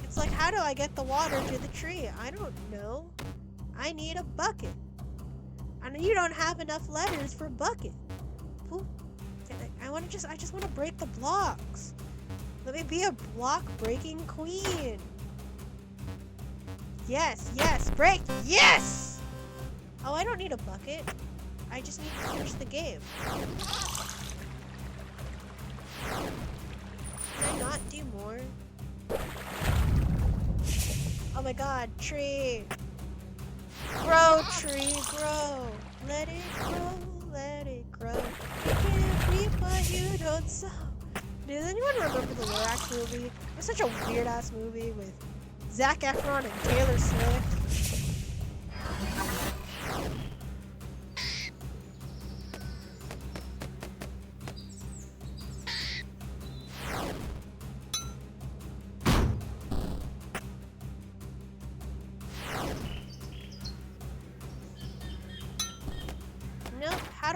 [SPEAKER 1] It's like, how do I get the water to the tree? I don't know. I need a bucket. And you don't have enough letters for bucket. Ooh, I just want to break the blocks. Let me be a block breaking queen. Yes, yes, break, yes! Oh, I don't need a bucket. I just need to finish the game. Can I not do more? Oh my god, tree. Grow, tree, grow. Let it grow, let it grow. You can't reap what you don't sow. Does anyone remember the Lorax movie? It was such a weird ass movie with Zac Efron and Taylor Swift.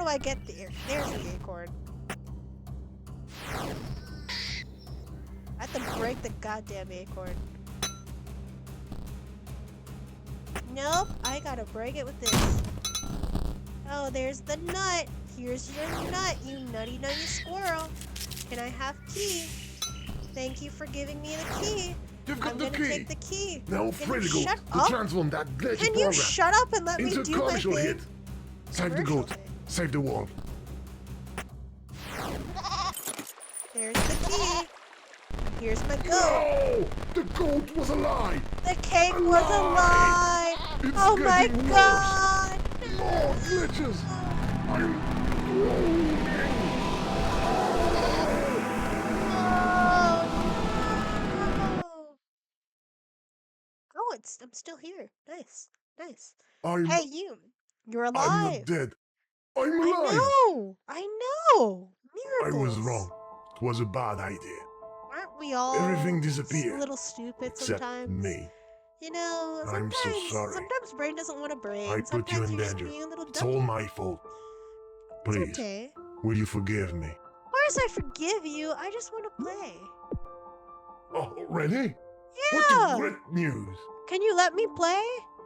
[SPEAKER 1] I get there? There's the acorn. I have to break the goddamn acorn. Nope, I gotta break it with this. Oh, there's the nut. Here's your nut, you nutty squirrel. Can I have key? Thank you for giving me the key.
[SPEAKER 3] You've got
[SPEAKER 1] I'm
[SPEAKER 3] the
[SPEAKER 1] gonna
[SPEAKER 3] key.
[SPEAKER 1] take the key.
[SPEAKER 3] Now
[SPEAKER 1] Can
[SPEAKER 3] free
[SPEAKER 1] you
[SPEAKER 3] the goat
[SPEAKER 1] shut
[SPEAKER 3] to
[SPEAKER 1] up?
[SPEAKER 3] transform that glitchy
[SPEAKER 1] Can
[SPEAKER 3] program
[SPEAKER 1] you shut up and let me
[SPEAKER 3] into a
[SPEAKER 1] do my
[SPEAKER 3] commercial
[SPEAKER 1] thing?
[SPEAKER 3] hit. Save the
[SPEAKER 1] Commercial
[SPEAKER 3] goat.
[SPEAKER 1] hit.
[SPEAKER 3] Save the world.
[SPEAKER 1] There's the key. Here's my goat.
[SPEAKER 3] No! The goat was alive!
[SPEAKER 1] The cake was alive.
[SPEAKER 3] It's
[SPEAKER 1] Oh my
[SPEAKER 3] getting worse.
[SPEAKER 1] god.
[SPEAKER 3] More glitches! I'm rolling!
[SPEAKER 1] Oh, I'm still here. Nice. Nice.
[SPEAKER 3] I'm
[SPEAKER 1] Hey, you're
[SPEAKER 3] not
[SPEAKER 1] alive.
[SPEAKER 3] dead. I'm
[SPEAKER 1] I
[SPEAKER 3] alive!
[SPEAKER 1] know.
[SPEAKER 3] I
[SPEAKER 1] Miracles.
[SPEAKER 3] was wrong. It was a bad idea.
[SPEAKER 1] Aren't we all
[SPEAKER 3] Everything
[SPEAKER 1] a
[SPEAKER 3] disappeared.
[SPEAKER 1] little stupid
[SPEAKER 3] Except
[SPEAKER 1] sometimes?
[SPEAKER 3] me.
[SPEAKER 1] You know,
[SPEAKER 3] I'm so sorry.
[SPEAKER 1] sometimes brain doesn't want to brain.
[SPEAKER 3] I put you
[SPEAKER 1] Sometimes
[SPEAKER 3] in
[SPEAKER 1] you're just
[SPEAKER 3] danger.
[SPEAKER 1] being a little
[SPEAKER 3] It's
[SPEAKER 1] dumb.
[SPEAKER 3] all my fault.
[SPEAKER 1] It's
[SPEAKER 3] Please,
[SPEAKER 1] okay.
[SPEAKER 3] will you forgive me?
[SPEAKER 1] Of course I forgive you. I just want to play.
[SPEAKER 3] Oh, really?
[SPEAKER 1] Yeah.
[SPEAKER 3] What is great news?
[SPEAKER 1] Can you let me play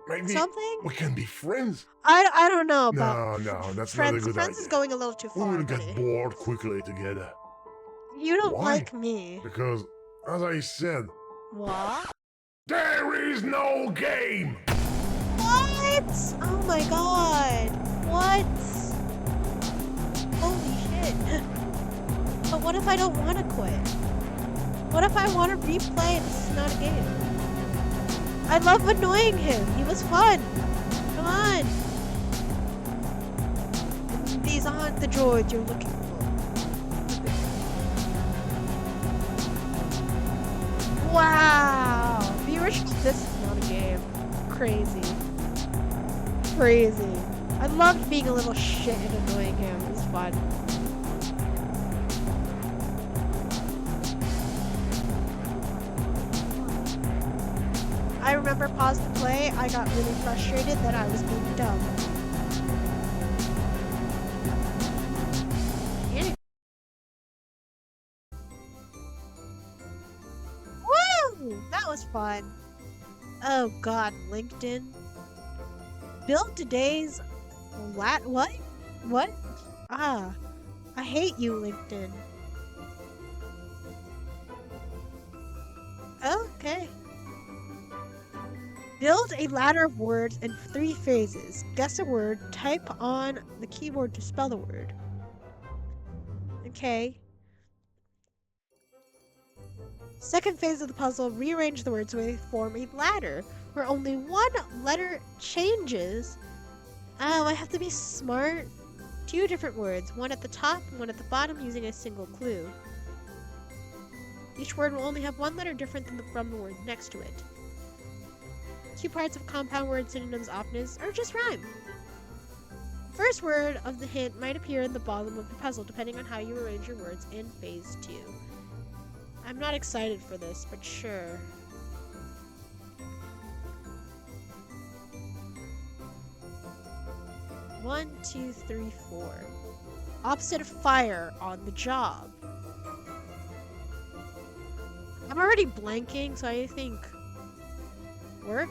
[SPEAKER 3] Maybe
[SPEAKER 1] something?
[SPEAKER 3] we can be friends?
[SPEAKER 1] I don't know about
[SPEAKER 3] No, that's
[SPEAKER 1] friends.
[SPEAKER 3] not a good
[SPEAKER 1] Friends
[SPEAKER 3] idea.
[SPEAKER 1] is going a little too
[SPEAKER 3] We
[SPEAKER 1] far.
[SPEAKER 3] will get
[SPEAKER 1] buddy.
[SPEAKER 3] bored quickly together.
[SPEAKER 1] You don't
[SPEAKER 3] Why?
[SPEAKER 1] like me.
[SPEAKER 3] Because, as I said,
[SPEAKER 1] What?
[SPEAKER 3] there is no game!
[SPEAKER 1] What? Oh my god. What? Holy shit. But what if I don't want to quit? What if I want to replay and this is not a game? I love annoying him. He was fun. Come on. These aren't the droids you're looking for. Wow. Viewers, this is not a game. Crazy. Crazy. I loved being a little shit and annoying him. It was fun. I remember pause to play, I got really frustrated that I was being dumb. Any- Woo! That was fun. Oh god, LinkedIn. Build today's what? What? Ah, I hate you, LinkedIn. Okay. Build a ladder of words in 3 phases. Guess a word, type on the keyboard to spell the word. Okay. Second phase of the puzzle, rearrange the words so they form a ladder where only one letter changes. Oh, I have to be smart. 2 different words, one at the top and one at the bottom using a single clue. Each word will only have 1 letter different from the word next to it. 2 parts of compound word synonyms oftenest or just rhyme. The first word of the hint might appear in the bottom of the puzzle depending on how you arrange your words in phase 2. I'm not excited for this, but sure. One, two, three, four. Opposite of fire on the job. I'm already blanking, so I think work.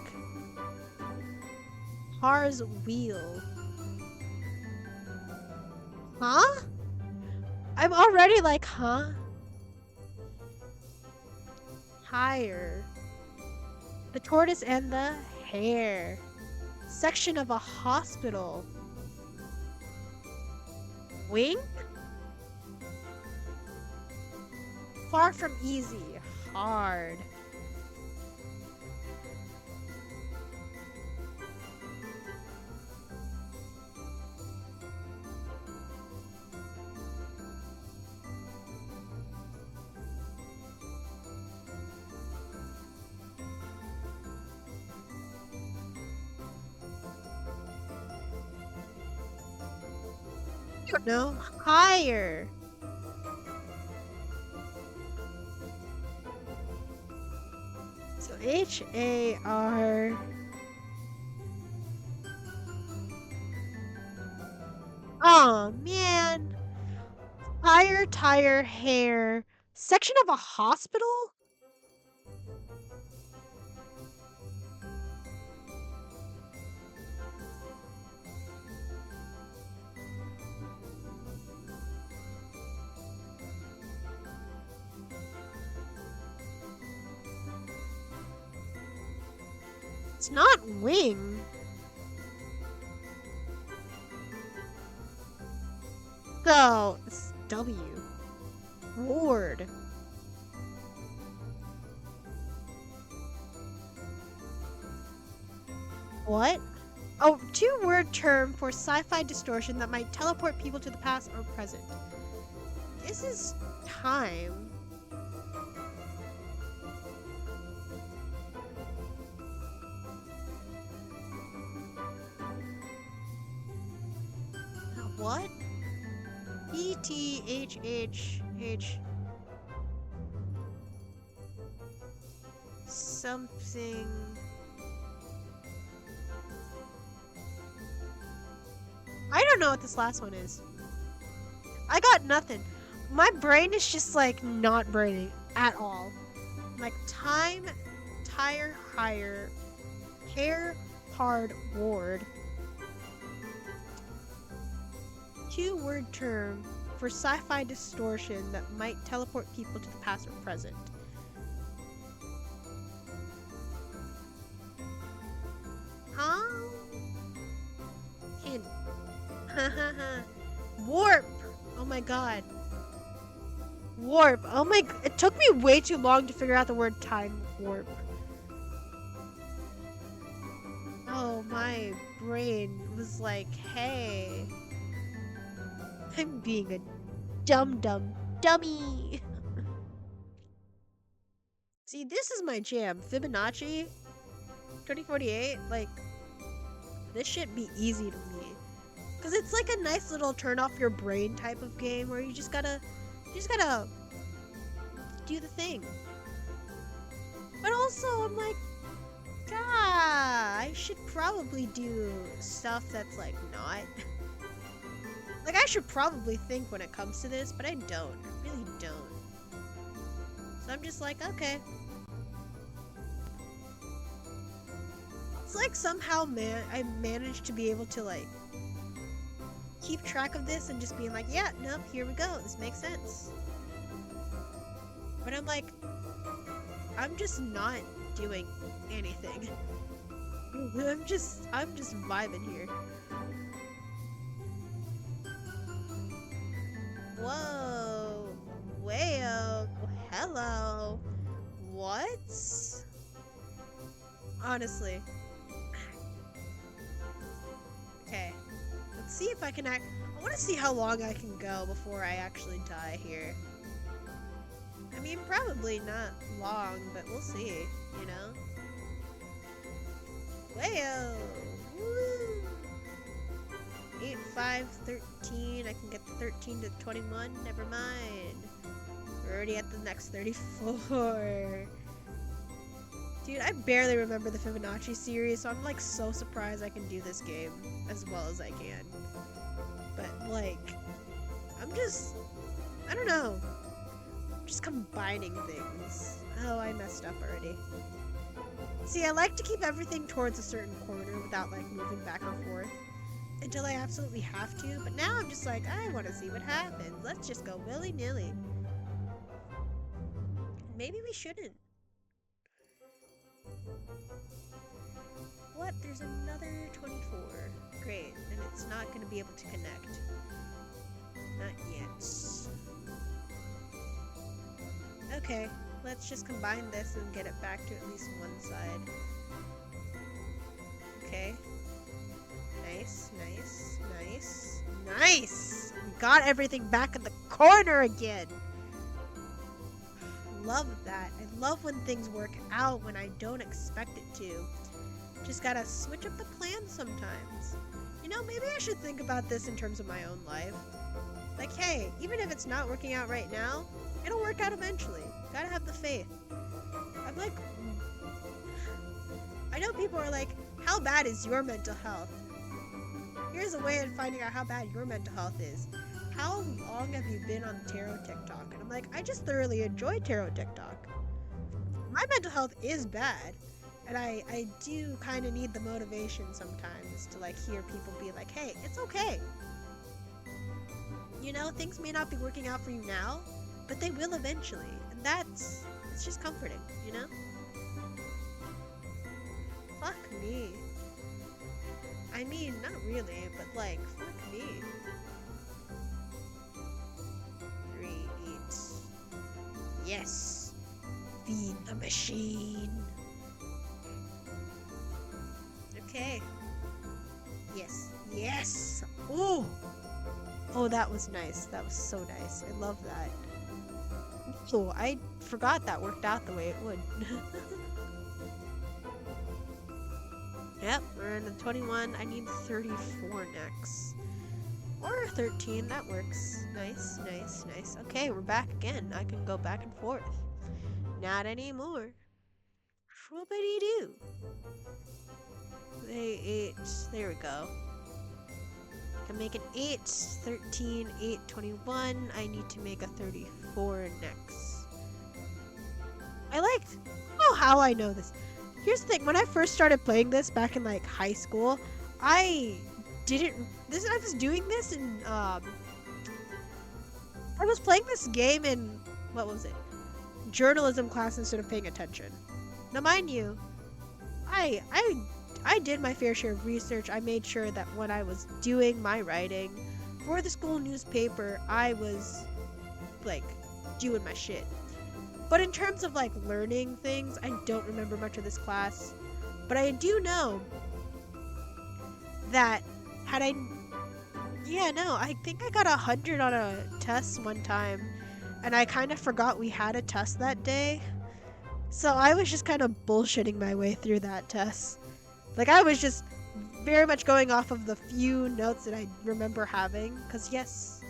[SPEAKER 1] Car's wheel. Huh? I'm already like, huh? Higher. The tortoise and the hare. Section of a hospital. Wing? Far from easy. Hard. I don't know. Higher. So H-A-R. Oh man. Tire, hair. Section of a hospital? It's not wing. So, it's W. Ward. What? Oh, two-word term for sci-fi distortion that might teleport people to the past or present. This is time. What? ETHHH something. I don't know what this last one is. I got nothing. My brain is just like not braining at all. Like time, tire, higher, hair, hard, ward. Two-word term for sci-fi distortion that might teleport people to the past or present. Huh? Hint. Warp! Oh my god. Warp. Oh my... It took me way too long to figure out the word time warp. Oh, my brain was like, hey... I'm being a dumb dummy. See, this is my jam. Fibonacci 2048, like, this should be easy to me. Cause it's like a nice little turn off your brain type of game where you just gotta do the thing. But also I'm like, I should probably do stuff that's like not. Like, I should probably think when it comes to this, but I don't. I really don't. So I'm just like, okay. It's like somehow, I managed to be able to, like, keep track of this and just being like, yeah, nope, here we go. This makes sense. But I'm like, I'm just not doing anything. I'm just vibing here. Whoa. Wayo. Hello. What? Honestly. Okay. Let's see if I can I want to see how long I can go before I actually die here. I mean, probably not long, but we'll see, you know? Wayo. Woo. 8, 5, 13. I can get the 13 to 21. Never mind. We're already at the next 34. Dude, I barely remember the Fibonacci series, so I'm like so surprised I can do this game as well as I can. But like, I don't know. I'm just combining things. Oh, I messed up already. See, I like to keep everything towards a certain corner without like moving back or forth. Until I absolutely have to, but now I'm just like, I want to see what happens. Let's just go willy-nilly. Maybe we shouldn't. What? There's another 24. Great, and it's not going to be able to connect. Not yet. Okay, let's just combine this and get it back to at least one side. Okay. Nice, nice, nice, nice! We got everything back in the corner again! Love that. I love when things work out when I don't expect it to. Just gotta switch up the plan sometimes. You know, maybe I should think about this in terms of my own life. Like, hey, even if it's not working out right now, it'll work out eventually. Gotta have the faith. I'm like... I know people are like, how bad is your mental health? Here's a way of finding out how bad your mental health is. How long have you been on tarot TikTok? And I'm like, I just thoroughly enjoy tarot TikTok. My mental health is bad. And I do kind of need the motivation sometimes to like hear people be like, hey, it's okay. You know, things may not be working out for you now, but they will eventually. And it's just comforting, you know? Fuck me. I mean, not really, but like, fuck me. 3, eat. Yes. Feed the machine. Okay. Yes. Yes. Ooh. Oh, that was nice. That was so nice. I love that. Oh, I forgot that worked out the way it would. Yep, we're in the 21. I need 34 next. Or 13, that works. Nice, nice, nice. Okay, we're back again. I can go back and forth. Not anymore. Shroobity-doo. They 8. There we go. Can make an 8, 13, 8, 21. I need to make a 34 next. Oh, how I know this. Here's the thing, when I first started playing this back in like high school, I was doing this in I was playing this game in, what was it? Journalism class instead of paying attention. Now mind you, I did my fair share of research. I made sure that when I was doing my writing for the school newspaper, I was like doing my shit. But in terms of like learning things, I don't remember much of this class. But I do know that I think I got 100 on a test one time. And I kind of forgot we had a test that day. So I was just kind of bullshitting my way through that test. Like I was just very much going off of the few notes that I remember having. Because yes,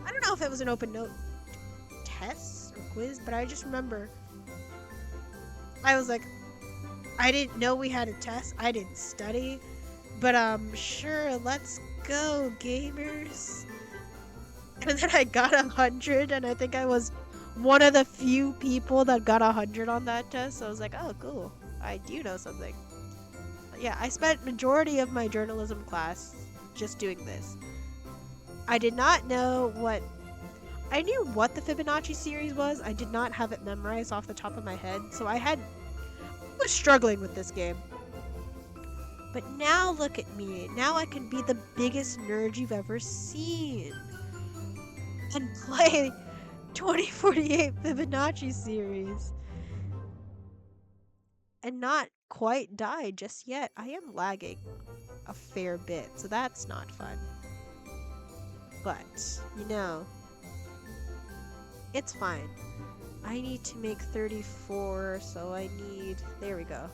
[SPEAKER 1] I don't know if it was an open note test or quiz, but I just remember I was like, I didn't know we had a test. I didn't study. But sure, let's go, gamers. And then I got 100, and I think I was one of the few people that got 100 on that test. So I was like, oh, cool. I do know something. But yeah, I spent majority of my journalism class just doing this. I did not know what... I knew what the Fibonacci series was. I did not have it memorized off the top of my head. So I was struggling with this game. But now look at me. Now I can be the biggest nerd you've ever seen. And play 2048 Fibonacci series. And not quite die just yet. I am lagging a fair bit, so that's not fun. But, you know, it's fine. I need to make 34, so I need... There we go.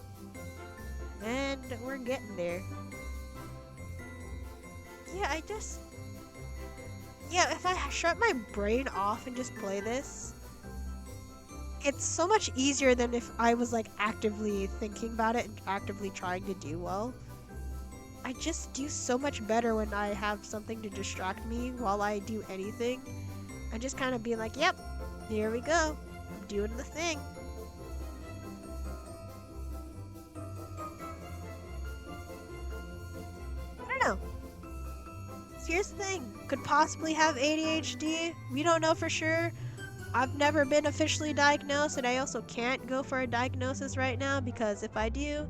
[SPEAKER 1] And we're getting there. Yeah, if I shut my brain off and just play this, it's so much easier than if I was like actively thinking about it and actively trying to do well. I just do so much better when I have something to distract me while I do anything. I just kind of be like, yep, here we go. I'm doing the thing. I don't know. Here's the thing, could possibly have ADHD. We don't know for sure. I've never been officially diagnosed, and I also can't go for a diagnosis right now because if I do,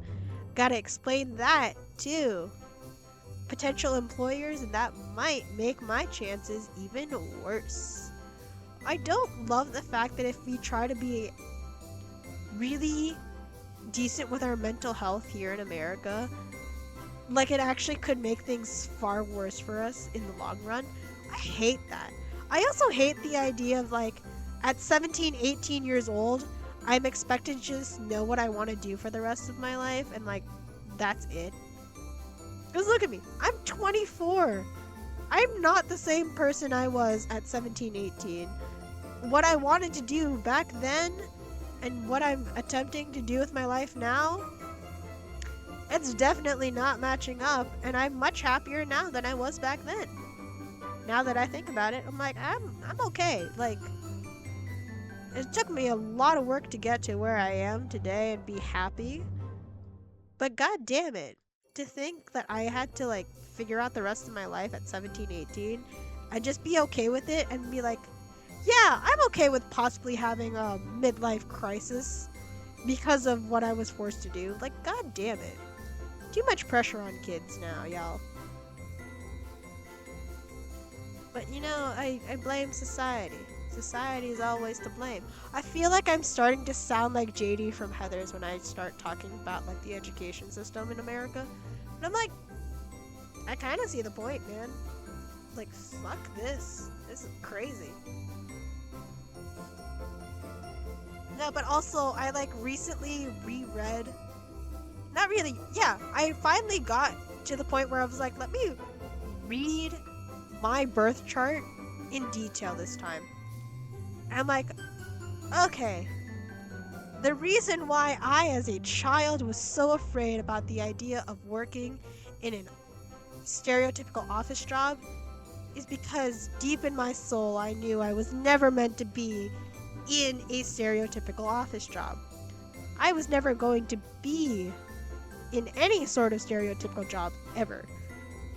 [SPEAKER 1] gotta explain that to potential employers, and that might make my chances even worse. I don't love the fact that if we try to be really decent with our mental health here in America, like it actually could make things far worse for us in the long run. I hate that. I also hate the idea of like at 17, 18 years old, I'm expected to just know what I want to do for the rest of my life and like that's it. Because look at me, I'm 24. I'm not the same person I was at 17, 18. What I wanted to do back then and what I'm attempting to do with my life now It's definitely not matching up, and I'm much happier now than I was back then. Now that I think about it, I'm like, I'm okay. Like, it took me a lot of work to get to where I am today and be happy. But god damn it, to think that I had to like figure out the rest of my life at 17, 18, I'd just be okay with it and be like, yeah, I'm okay with possibly having a midlife crisis because of what I was forced to do. Like, god damn it. Too much pressure on kids now, y'all. But you know, I blame society. Society is always to blame. I feel like I'm starting to sound like JD from Heathers when I start talking about like the education system in America. But I'm like, I kind of see the point, man. Like, fuck this. This is crazy. No, but also I like recently reread. Not really. Yeah, I finally got to the point where I was like, let me read my birth chart in detail this time. And I'm like, okay. The reason why I, as a child, was so afraid about the idea of working in a stereotypical office job is because deep in my soul, I knew I was never meant to be in a stereotypical office job. I was never going to be in any sort of stereotypical job ever.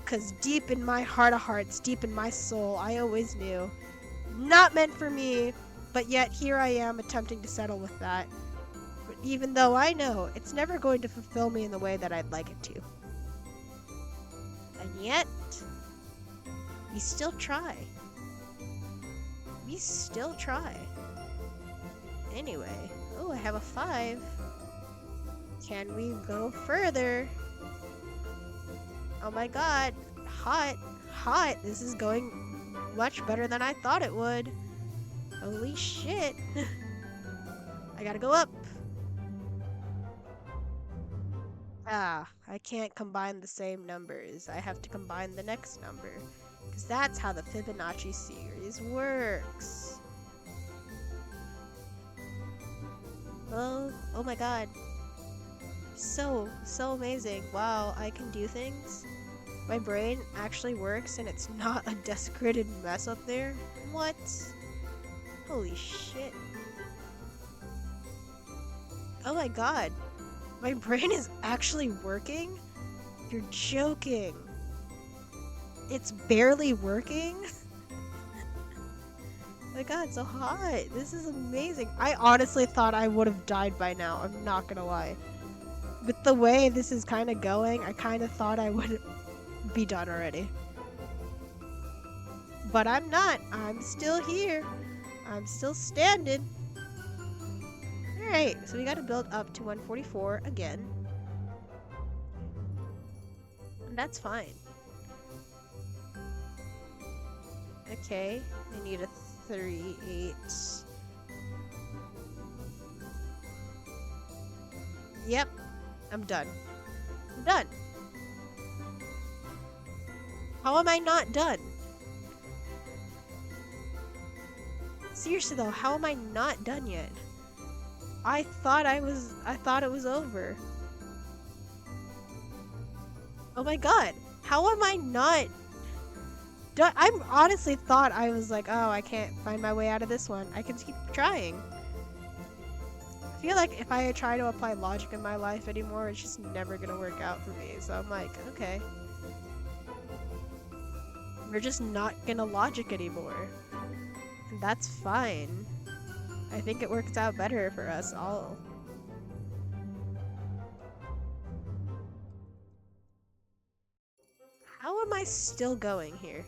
[SPEAKER 1] Because deep in my heart of hearts, deep in my soul, I always knew, not meant for me, but yet here I am attempting to settle with that. But even though I know it's never going to fulfill me in the way that I'd like it to. And yet, we still try. We still try. Anyway, oh, I have a 5. Can we go further? Oh my god, hot, hot. This is going much better than I thought it would. Holy shit. I gotta go up. Ah, I can't combine the same numbers. I have to combine the next number. Because that's how the Fibonacci series works. Oh my god. So amazing. Wow, I can do things. My brain actually works and it's not a desecrated mess up there. What? Holy shit. Oh my god. My brain is actually working? You're joking. It's barely working? Oh my god, so hot. This is amazing. I honestly thought I would have died by now. I'm not gonna lie. With the way this is kind of going, I kind of thought I would be done already. But I'm not. I'm still here. I'm still standing. Alright, so we gotta build up to 144 again. And that's fine. Okay, I need a 3, 8. Yep, I'm done. I'm done. How am I not done? Seriously though, how am I not done yet? I thought it was over. Oh my god, how am I not done? I honestly thought I was like, oh, I can't find my way out of this one. I can keep trying. I feel like if I try to apply logic in my life anymore, it's just never gonna work out for me. So I'm like, okay. We're just not gonna logic anymore. And that's fine. I think it works out better for us all. How am I still going here?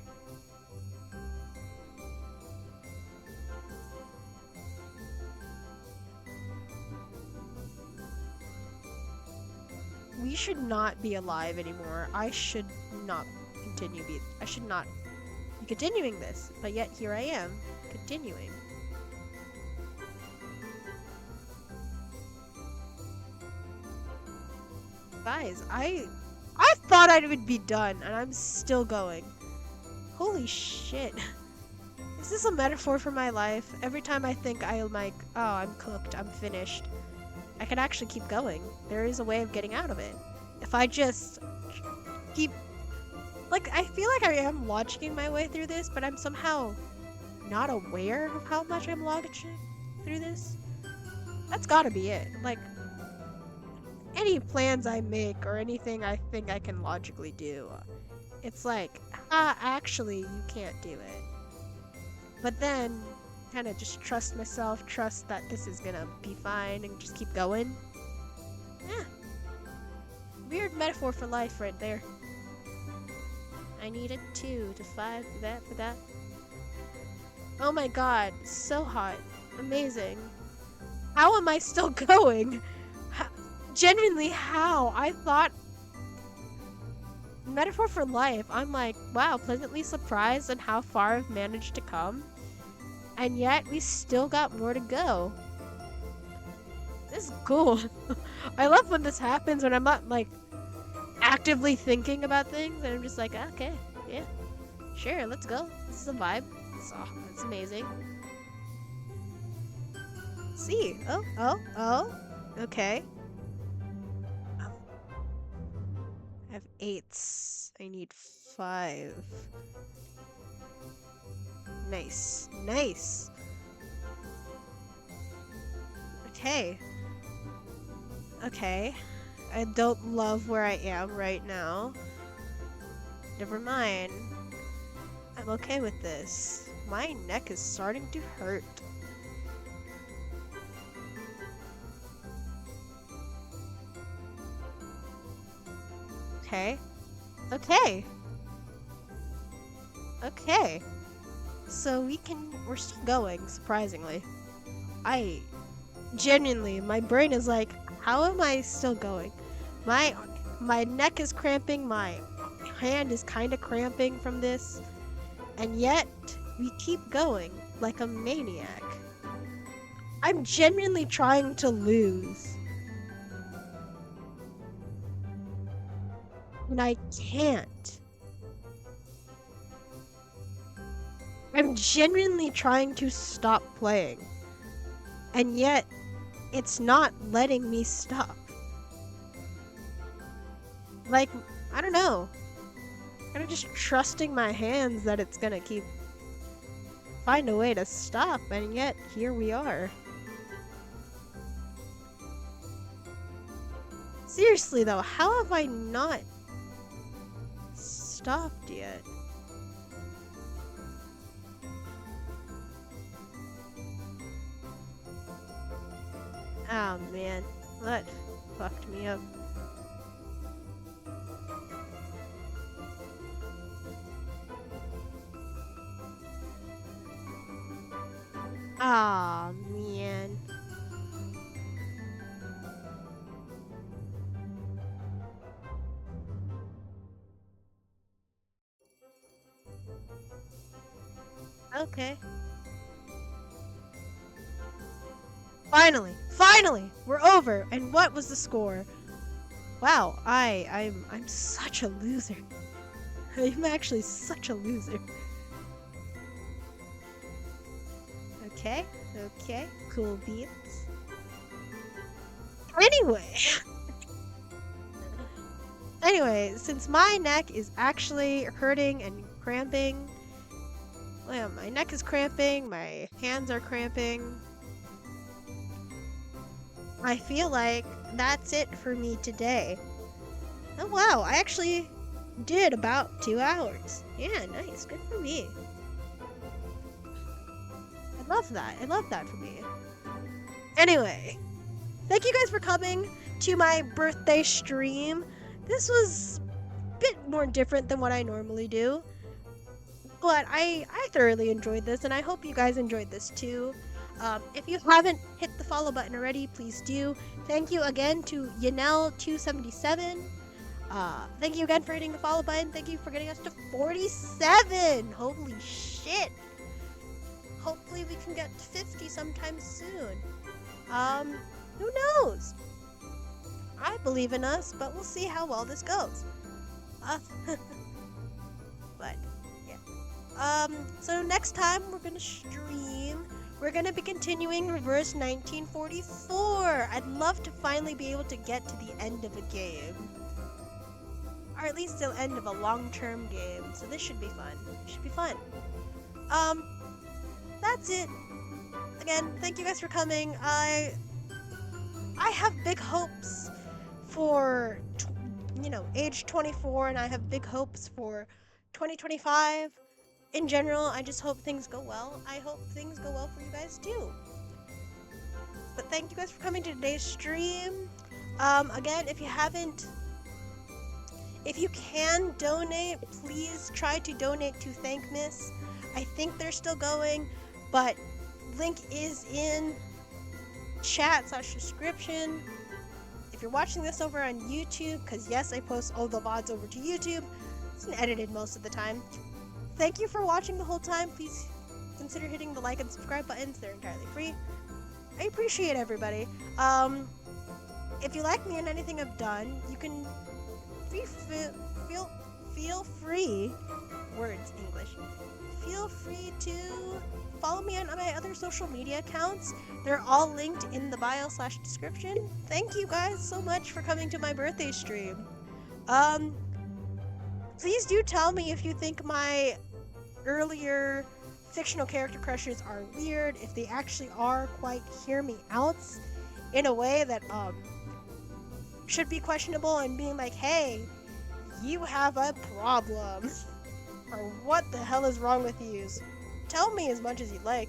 [SPEAKER 1] We should not be alive anymore. I should not I should not be continuing this, but yet here I am, continuing. Guys, I thought I would be done, and I'm still going. Holy shit. Is this a metaphor for my life? Every time I think I'm like, oh, I'm cooked, I'm finished, I can actually keep going. There is a way of getting out of it. if I just keep, like, I feel like I am logging my way through this, but I'm somehow not aware of how much I'm logging through this. That's gotta be it. Like, any plans I make or anything I think I can logically do, it's like, actually, you can't do it. But then, kind of just trust myself, trust that this is gonna be fine, and just keep going. Yeah. Weird metaphor for life right there. I needed 2 to 5 for that. Oh my god, so hot. Amazing. How am I still going? Genuinely, how? I thought... Metaphor for life. I'm like, wow, pleasantly surprised at how far I've managed to come. And yet, we still got more to go. This is cool. I love when this happens, when I'm not, like, actively thinking about things, and I'm just like, okay, yeah, sure, let's go. This is a vibe. It's amazing. See. Oh. Okay. I have 8s. I need 5. Nice. Nice. Okay. Okay. I don't love where I am right now. Never mind. I'm okay with this. My neck is starting to hurt. Okay. Okay. Okay. So we're still going, surprisingly. Genuinely, my brain is like, how am I still going? My neck is cramping, my hand is kind of cramping from this, and yet we keep going like a maniac. I'm genuinely trying to lose. And I can't. I'm genuinely trying to stop playing. And yet, it's not letting me stop. Like, I don't know. Kind of just trusting my hands that it's gonna find a way to stop, and yet, here we are. Seriously though, how have I not stopped yet? Oh man, that fucked me up. Ah man. Okay. Finally, we're over. And what was the score? Wow, I'm such a loser. I'm actually such a loser. Okay, cool beans. Anyway, since my neck is actually hurting and cramping, well, my neck is cramping, my hands are cramping, I feel like that's it for me today. Oh wow, I actually did about 2 hours. Yeah, nice, good for me. I love that for me. Anyway, thank you guys for coming to my birthday stream. This was a bit more different than what I normally do, but I thoroughly enjoyed this, and I hope you guys enjoyed this too. If you haven't hit the follow button already, please do. Thank you again to Yanel277. Thank you again for hitting the follow button. Thank you for getting us to 47. Holy shit. Hopefully we can get to 50 sometime soon. Who knows? I believe in us, but we'll see how well this goes. But, yeah. So next time we're gonna stream. We're gonna be continuing Reverse 1944. I'd love to finally be able to get to the end of a game. or at least the end of a long-term game. So this should be fun. Should be fun. That's it. Again, thank you guys for coming. I have big hopes for age 24, and I have big hopes for 2025. In general, I just hope things go well. I hope things go well for you guys too. But thank you guys for coming to today's stream. Again, if you can donate, please try to donate to Thank Miss. I think they're still going, but link is in chat/description. If you're watching this over on YouTube, because yes, I post all the VODs over to YouTube. It's edited most of the time. Thank you for watching the whole time. Please consider hitting the like and subscribe buttons. They're entirely free. I appreciate everybody. If you like me and anything I've done, you can feel free. Words English. Feel free to follow me on my other social media accounts. They're all linked in the bio/description. Thank you guys so much for coming to my birthday stream. Please do tell me if you think my earlier fictional character crushes are weird, if they actually are quite hear me outs in a way that should be questionable and being like, hey, you have a problem, or what the hell is wrong with you. Tell me as much as you like.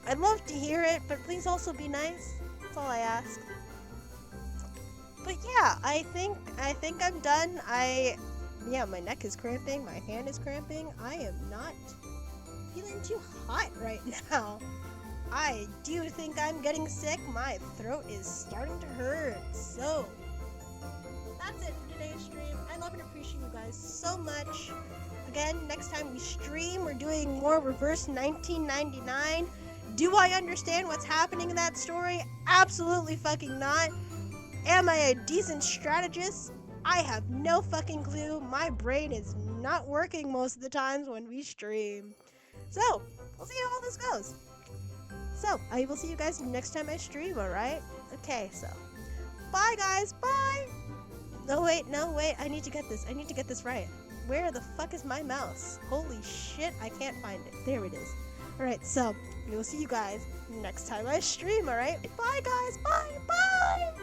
[SPEAKER 1] I'd love to hear it, but please also be nice. That's all I ask. But yeah, I think I'm done. My neck is cramping, my hand is cramping. I am not feeling too hot right now. I do think I'm getting sick. My throat is starting to hurt. So, that's it for today's stream. I love and appreciate you guys so much. Again, next time we stream, we're doing more Reverse 1999. Do I understand what's happening in that story? Absolutely fucking not. Am I a decent strategist? I have no fucking clue. My brain is not working most of the times when we stream. So, we'll see how all this goes. So, I will see you guys next time I stream, alright? Okay, so, bye guys, bye! No, wait, I need to get this right. Where the fuck is my mouse? Holy shit, I can't find it. There it is. Alright, so, we will see you guys next time I stream, alright? Bye guys, bye, bye!